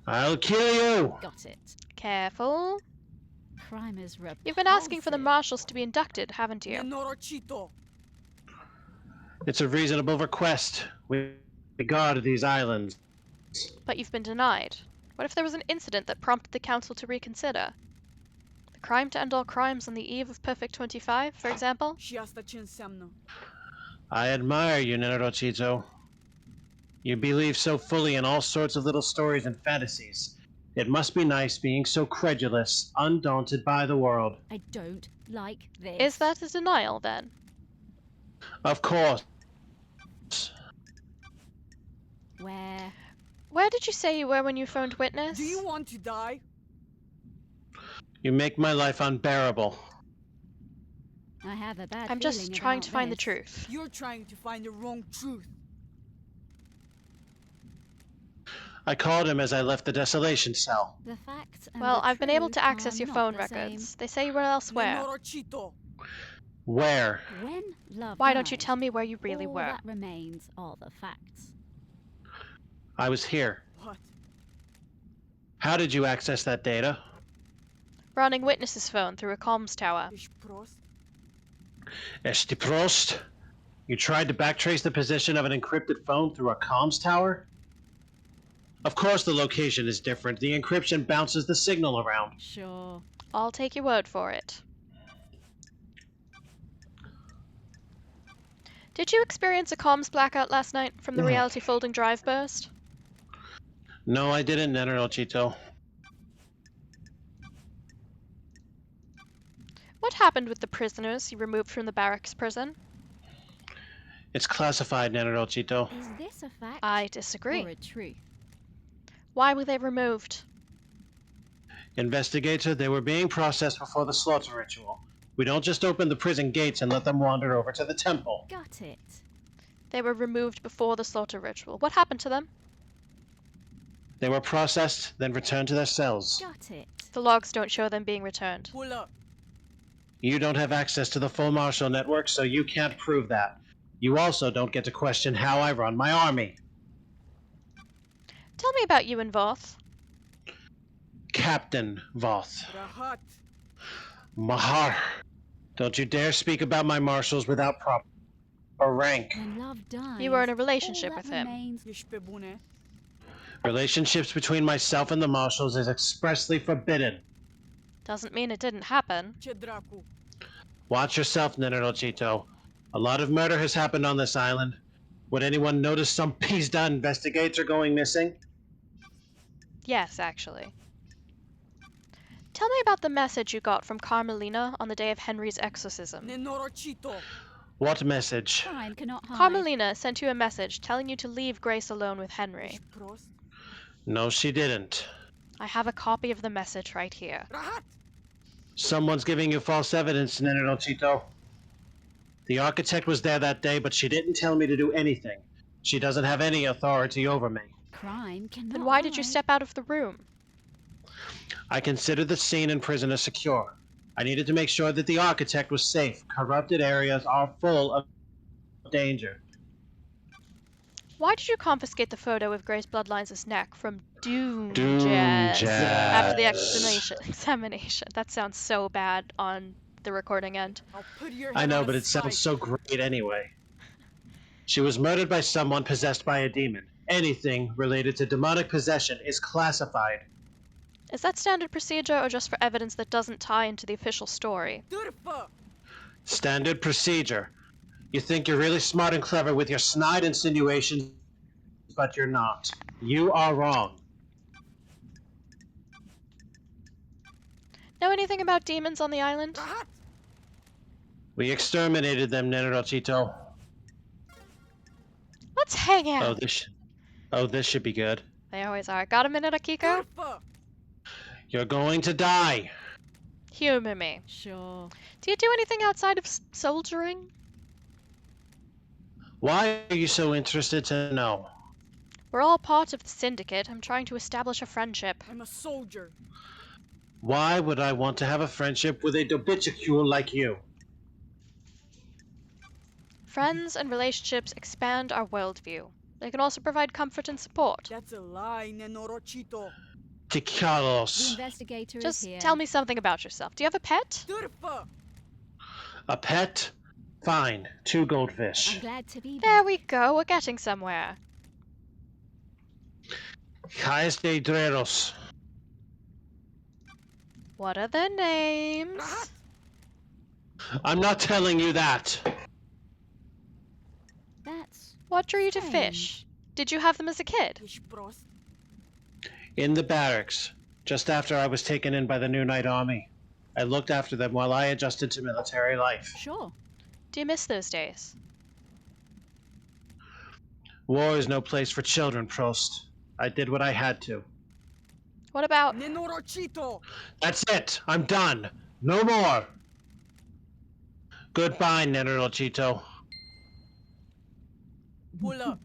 I'll kill you! got it. Careful. Crime is repulsive. You've been asking for the marshals to be inducted, haven't you? Nenorochito. It's a reasonable request. We guard these islands. But you've been denied. What if there was an incident that prompted the council to reconsider? The crime to end all crimes on the eve of Perfect 25, for example? Și asta ce înseamnă? I admire you, Ninarachito. You believe so fully in all sorts of little stories and fantasies. It must be nice being so credulous, undaunted by the world. I don't like this. Is that a denial, then? Of course. Where Where did you say you were when you phoned witness? Do you want to die? You make my life unbearable. I have a bad I'm just feeling trying about to find the this. truth. You're trying to find the wrong truth. I called him as I left the desolation cell. The facts and Well, the I've been able truth to access are your not phone the records. same. They say you were elsewhere. Nenorochito. Where? When love Why don't you dies, tell me where you really all were? that remains are the facts. I was here. What? How did you access that data? Running witness's phone through a comms tower. Ești prost? Esti prost? You tried to backtrace the position of an encrypted phone through a comms tower? Of course the location is different. The encryption bounces the signal around. Sure. I'll take your word for it. Did you experience a comms blackout last night from the reality folding drive burst? No, I didn't, Nenorochito. What happened with the prisoners you removed from the barracks prison? It's classified, Nenorochito. Is this a fact I disagree. or a truth? Why were they removed? Investigator, they were being processed before the slaughter ritual. We don't just open the prison gates and let them wander over to the temple. Got it. They were removed before the slaughter ritual. What happened to them? They were processed, then returned to their cells. Got it. The logs don't show them being returned. Pull up. You don't have access to the full marshal network, so you can't prove that. You also don't get to question how I run my army. Tell me about you and Voth. Captain Voth. Rahat. Mahar. Don't you dare speak about my marshals without proper rank. When love dies, You were in a all relationship that with him. remains. Yeshpebune. Relationships between myself and the marshals is expressly forbidden. Doesn't mean it didn't happen. Chedraku. Watch yourself, Nenerochito. A lot of murder has happened on this island. Would anyone notice some Pizda investigator going missing? Yes, actually. Tell me about the message you got from Carmelina on the day of Henry's exorcism. Nenorochito. What message? Crime cannot hide. Carmelina sent you a message telling you to leave Grace alone with Henry. Yeshprost. No, she didn't. I have a copy of the message right here. Rahat. Someone's giving you false evidence, Nenerochito. The architect was there that day, but she didn't tell me to do anything. She doesn't have any authority over me. Crime cannot Then why did you hide. step out of the room? I considered the scene and prisoner secure. I needed to make sure that the architect was safe. Corrupted areas are full of danger. Why did you confiscate the photo of Grace Bloodlines' neck from Doom Jazz. after the examination? That sounds so bad on the recording end. I'll put your I head know, on but a it sounds spike. so great anyway. She was murdered by someone possessed by a demon. Anything related to demonic possession is classified. Is that standard procedure or just for evidence that doesn't tie into the official story? Durfa. Standard procedure. You think you're really smart and clever with your snide insinuations, but you're not. You are wrong. Know anything about demons on the island? Rahat. We exterminated them, Nenerochito. Let's hang out. This should be good. They always are. Got a minute, Akiko? Durfa. You're going to die. Humor me. Sure. Do you do anything outside of soldiering? Why are you so interested to know? We're all part of the syndicate. I'm trying to establish a friendship. I'm a soldier. Why would I want to have a friendship with a dobitchicule like you? Friends and relationships expand our worldview. They can also provide comfort and support. That's a lie, Nenorochito. The Tikalos. investigator is Just here. tell me something about yourself. Do you have a pet? Durfa. A pet? Fine. 2 I'm goldfish. glad to be There back. we go. We're getting somewhere. Cais de Dreros. What are their names? Rahat. I'm not telling you that. That's What drew you to Strange. fish? Did you have them as a kid? Yeshprost. In the barracks, just after I was taken in by the New Knight Army. I looked after them while I adjusted to military life. sure. Do you miss those days? War is no place for children, Prost. I did what I had to. What about... Nenorochito. That's it. I'm done. No more. Goodbye, Nenerochito. Pull up.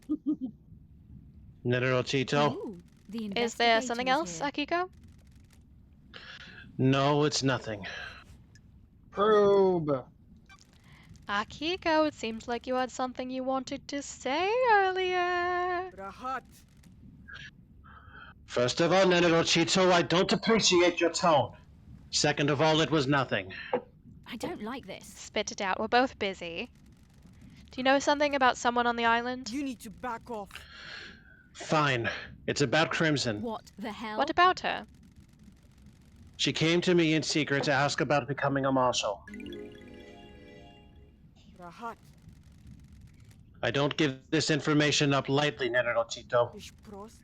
Nenerochito? Ooh, the Is there investigator something is else, here. Akiko? No, it's nothing. Probe. Akiko, it seems like you had something you wanted to say earlier. Rahat. First of all, Nenerochito, I don't appreciate your tone. Second of all, it was nothing. I don't like this. Spit it out. We're both busy. Do you know something about someone on the island? You need to back off. Fine. It's about Crimson. What the hell? What about her? She came to me in secret to ask about becoming a marshal. Rahat. I don't give this information up lightly, Nenerochito. Yeshprost.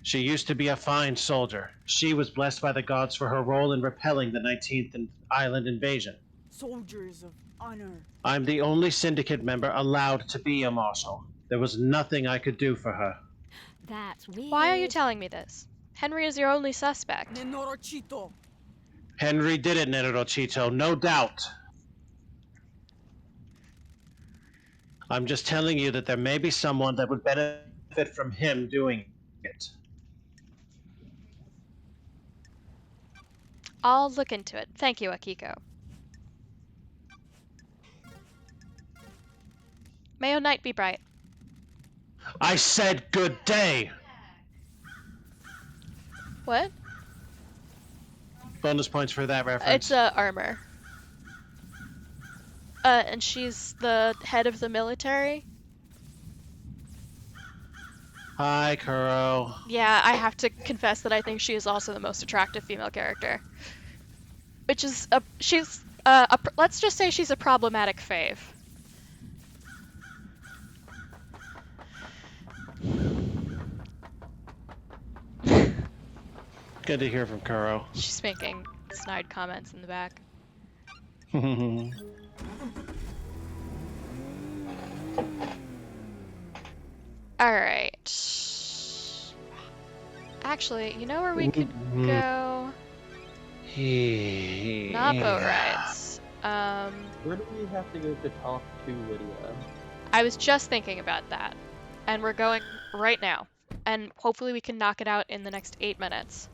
She used to be a fine soldier. She was blessed by the gods for her role in repelling the 19th Island invasion. Soldiers of honor. I'm the only syndicate member allowed to be a marshal. There was nothing I could do for her. That's weird. Why are you telling me this? Henry is your only suspect. Nenorochito. Henry did it, Nenerochito, no doubt. I'm just telling you that there may be someone that would benefit from him doing it. I'll look into it. Thank you, Akiko. May your night be bright. I said good day! What? Bonus points for that reference. It's armor. And she's the head of the military. Hi, Kuro. Yeah, I have to confess that I think she is also the most attractive female character. Which is let's just say she's a problematic fave. Good to hear from Kuro. She's making snide comments in the back. Alright. Actually, you know where we could go? Not boat rides. Where do we have to go to talk to Lydia? I was just thinking about that. And we're going right now. And hopefully we can knock it out in the next 8 minutes.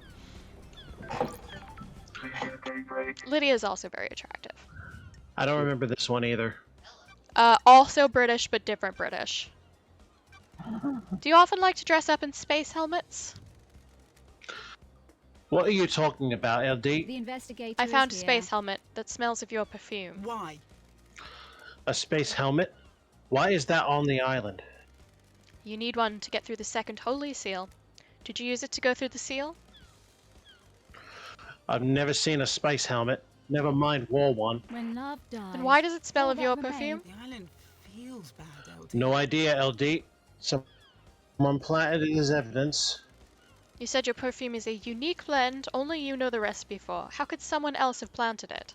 Lydia is also very attractive. I don't remember this one either. Also British, but different British. Do you often like to dress up in space helmets? What are you talking about, LD? The investigator I found a is space here. helmet that smells of your perfume. Why? A space helmet? Why is that on the island? You need one to get through the second holy seal. Did you use it to go through the seal? I've never seen a space helmet. Never mind wore one. When love dies. Then why does it smell all of that your remains- perfume? The island feels bad, LD. No idea, LD. Someone planted it as evidence. You said your perfume is a unique blend, only you know the recipe for. How could someone else have planted it?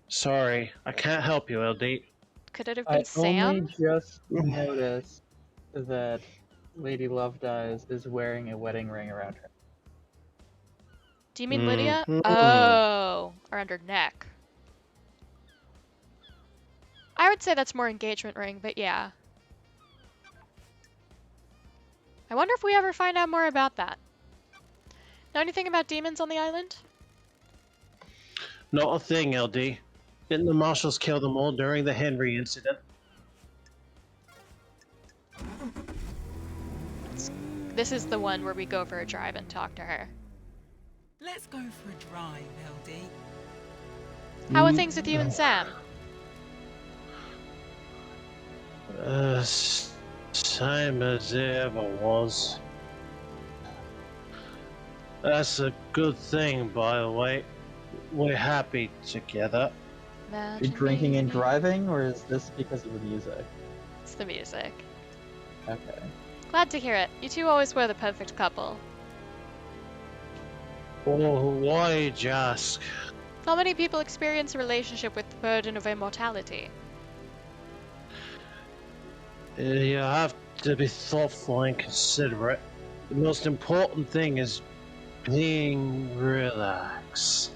Sorry, I can't help you, LD. Could it have I been Sam? only just noticed that Lady Love Dies is wearing a wedding ring around her. Do you mean Lydia? Mhm. Oh, around her neck. I would say that's more engagement ring, but yeah. I wonder if we ever find out more about that. Know anything about demons on the island? Not a thing, LD. Didn't the marshals kill them all during the Henry incident? This is the one where we go for a drive and talk to her. Let's go for a drive, LD. How are things with you and Sam? Same as it ever was. That's a good thing, by the way. We're happy together. Are you drinking and driving, or is this because of the music? It's the music. Okay. Glad to hear it. You two always were the perfect couple. Oh, why just? Not many people experience a relationship with the burden of immortality. You have to be thoughtful and considerate. The most important thing is being relaxed.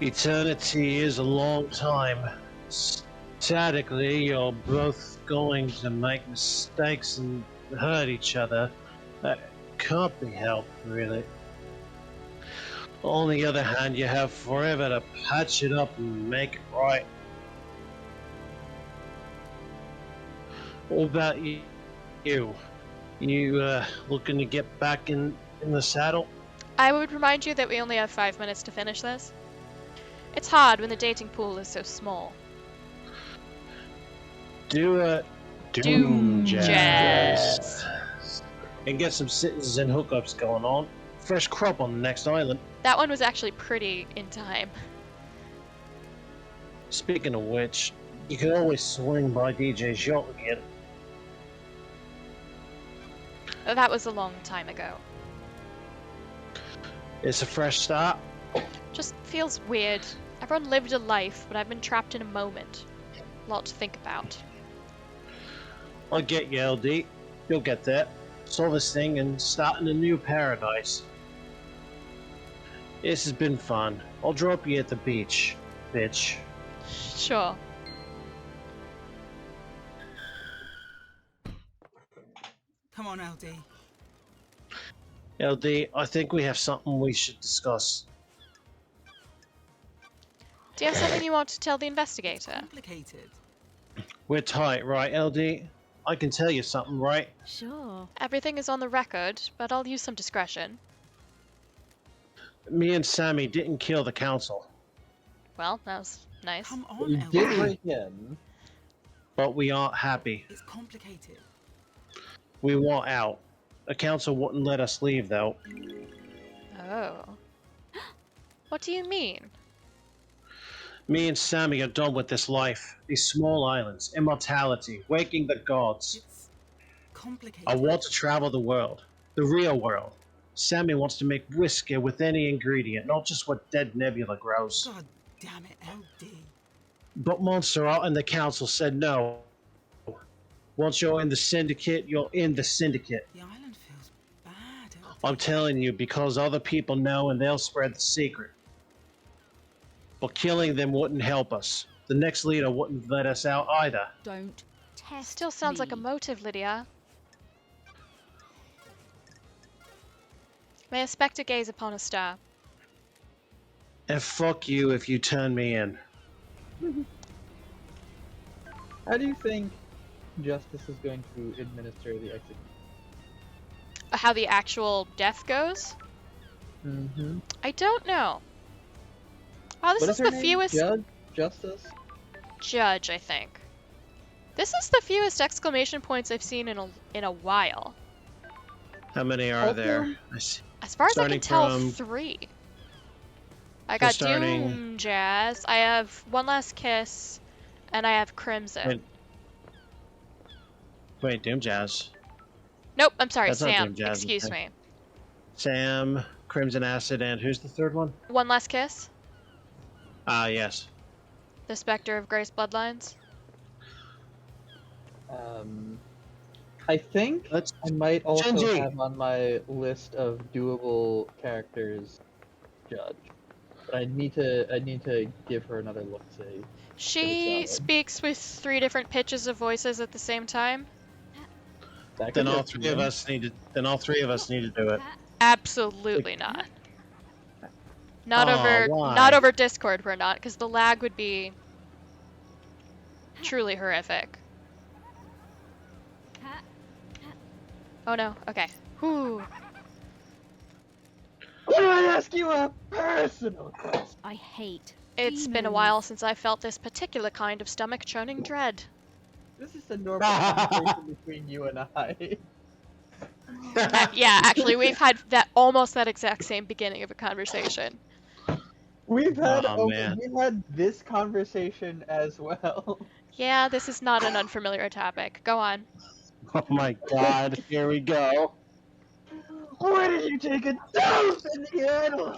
Eternity is a long time. Statically, you're both going to make mistakes and hurt each other. That can't be helped, really. On the other hand, you have forever to patch it up and make it right. What about you? You looking to get back in the saddle? I would remind you that we only have 5 minutes to finish this. It's hard when the dating pool is so small. Do it. Doom jazz. And get some sittings and hookups going on. Fresh crop on the next island. That one was actually pretty in time. Speaking of which, you can always swing by DJ's yacht again. That was a long time ago. It's a fresh start. Just feels weird. Everyone lived a life, but I've been trapped in a moment. A lot to think about. I'll get you, LD. You'll get there. Solve this thing and start in a new paradise. This has been fun. I'll drop you at the beach, bitch. Sure. Come on, LD. LD, I think we have something we should discuss. Do you have something you want to tell the investigator? Complicated. We're tight, right, LD? I can tell you something, right? Sure. Everything is on the record, but I'll use some discretion. Me and Sammy didn't kill the council, Well, that was nice. Come But on, you did LD. break in. but we aren't happy. It's complicated. We want out. The council wouldn't let us leave, though. Oh. What do you mean? Me and Sammy are done with this life. These small islands, immortality, waking the gods. It's complicated. I want to travel the world, the real world. Sammy wants to make whiskey with any ingredient, not just what dead Nebula grows. God damn it, LD. But Montserrat and the council said no. Once you're in the syndicate, you're in the syndicate. The island feels bad, LD. I'm telling you, because other people know and they'll spread the secret. But killing them wouldn't help us. The next leader wouldn't let us out either. Don't test Still sounds like a me. motive, Lydia. May a spectre gaze upon a star. And fuck you if you turn me in. How do you think justice is going to administer the execution? How the actual death goes? Mm-hmm. I don't know. Wow, this What is her the name? fewest Justice? judge, I think. This is the fewest exclamation points I've seen in a while. How many are Also- there? I see. As far as I can Starting tell, from- 3. I got starting- Doom Jazz, I have One Last Kiss, and I have Crimson. Wait, Doom Jazz. Nope, I'm sorry, That's not Sam. Doom Jazz, Excuse okay. me. Sam, Crimson Acid, and who's the third one? One Last Kiss, Ah, yes. the Spectre of Grace Bloodlines. I think Let's. I might also Shinji. have on my list of doable characters Judge. But I need to give her another look. See. She Good job. speaks with 3 different pitches of voices at the same time. That Then could all work three for of you. us need to. Then all 3 of us need to do it. Absolutely not. Not Aw, over why? not over Discord we're not, because the lag would be truly horrific. Oh no, okay. Whew. Can I ask you a personal question? I hate. It's been a demons. while since I felt this particular kind of stomach churning dread. This is a normal conversation between you and I. Yeah, actually, we've had almost that exact same beginning of a conversation. We've had Oh, man. we've had this conversation as well. Yeah, this is not an unfamiliar topic. Go on. Oh my god, here we go. Why did you take a dump in the animal?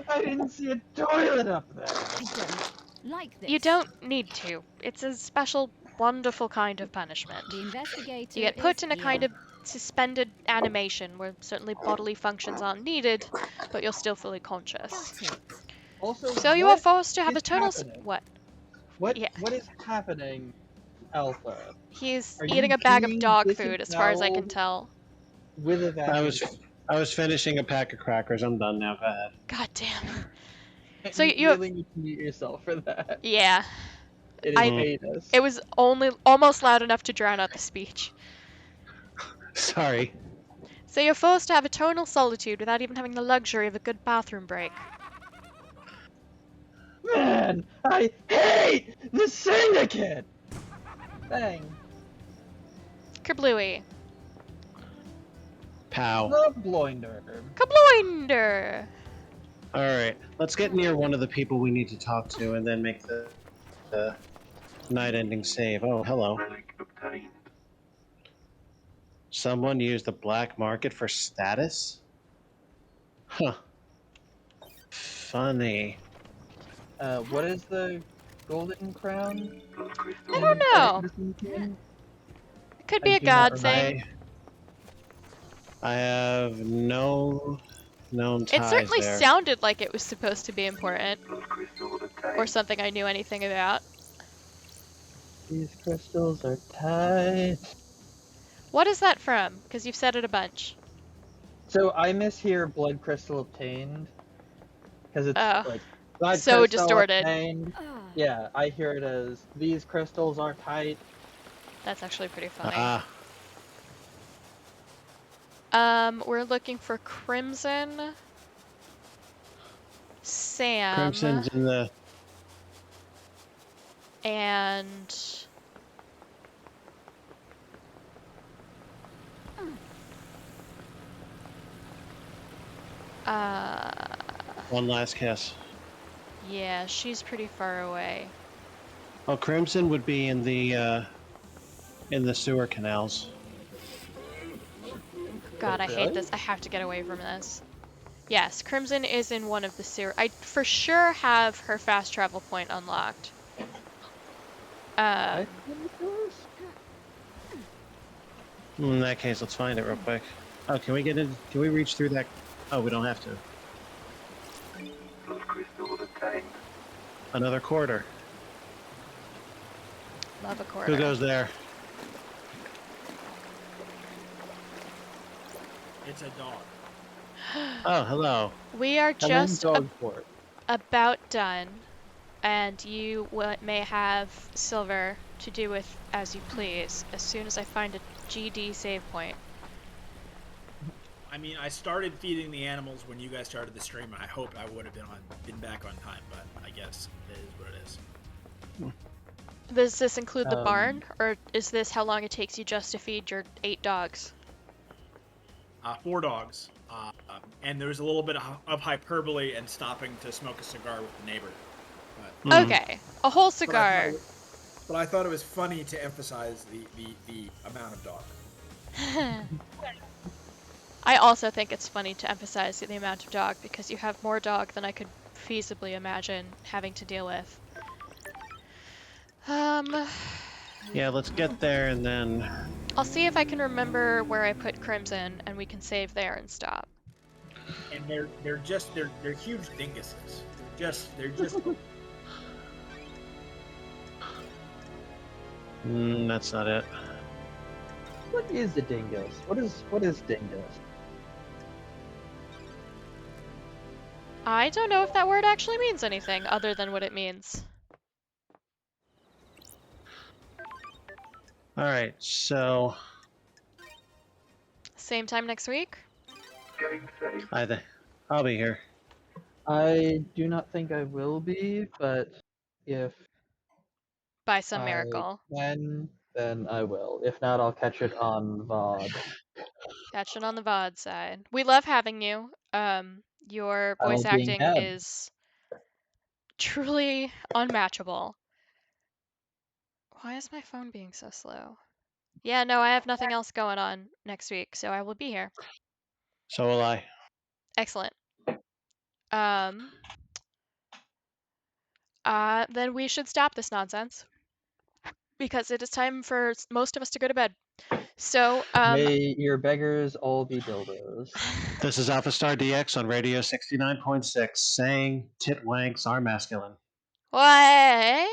I didn't see a toilet up there. I don't like this. You don't need to. It's a special, wonderful kind of punishment. The investigator. You get put is in a kind here. of suspended animation where certainly bodily functions aren't needed, but you're still fully conscious. Got it. Also, So you are what forced to have is eternal. happening? What? Yeah. What is happening, Alpha? He's Are eating you a bag of being dog food, as far as I can disemboweled? tell. With a vacuum. I was finishing a pack of crackers. I'm done now. Go ahead. God damn. And So you you- really need to mute yourself for that. Yeah. It is I- heinous. It was only almost loud enough to drown out the speech. Sorry. So you're forced to have eternal solitude without even having the luxury of a good bathroom break. Man, I hate the syndicate! Bang. Kerblooey. Pow. Love Bloinder. Kabloinder! Alright, let's get near one of the people we need to talk to and then make the night-ending save. Oh, hello. Relic obtained. Someone used the black market for status? Huh. Funny. What is the golden crown? Blood crystal. I don't know. know. It could be I a do not god thing. I have no known ties It certainly there. sounded like it was supposed to be important, Blood crystal obtained. or something I knew anything about. These crystals are tight. What is that from? Because you've said it a bunch. So I mishear blood crystal obtained. Because it's Oh. like blood So crystal distorted. obtained. Ah, Yeah, I hear it as these crystals are tight. That's actually pretty funny. Ah, We're looking for Crimson, Sam, Crimson's in the. and One last kiss. yeah, she's pretty far away. Oh, Crimson would be in the sewer canals. God, I hate Really? this. I have to get away from this. Yes, Crimson is in one of the sewer. I for sure have her fast travel point unlocked. I think it was? In that case, let's find it real quick. Oh, can we get in? Can we reach through that? Oh, we don't have to. Those crystals obtained. Another quarter. Love a quarter. Who goes there? It's a dog. Oh, hello. We are Hello, just Dogport. about done, and you may have silver to do with as you please as soon as I find a GD save point. I mean, I started feeding the animals when you guys started the stream, and I hope I would have been back on time, but I guess it is what it is. Does this include the barn, or is this how long it takes you just to feed your 8 dogs? 4 dogs, and there's a little bit of hyperbole and stopping to smoke a cigar with the neighbor. But, Okay, a whole cigar. But I thought it was funny to emphasize the amount of dog. I also think it's funny to emphasize the amount of dog because you have more dog than I could feasibly imagine having to deal with. Yeah, let's get there and then. I'll see if I can remember where I put Crimson and we can save there and stop. And they're huge dinguses. They're just That's not it. What is a dingus? What is dingus? I don't know if that word actually means anything other than what it means. All right, so Same time next week? Getting safe. I'll be here. I do not think I will be, but if By some I miracle. can, then I will. If not, I'll catch it on VOD. Catch it on the VOD side. We love having you. Your I voice love being acting had. is truly unmatchable. Why is my phone being so slow? Yeah, no, I have nothing else going on next week, so I will be here. So will I. Excellent. Then we should stop this nonsense because it is time for most of us to go to bed. So, May your beggars all be dildos. This is Alpha Star DX on Radio 69.6, saying tit wanks are masculine. what?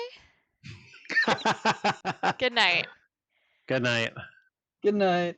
Good night. Good night. Good night.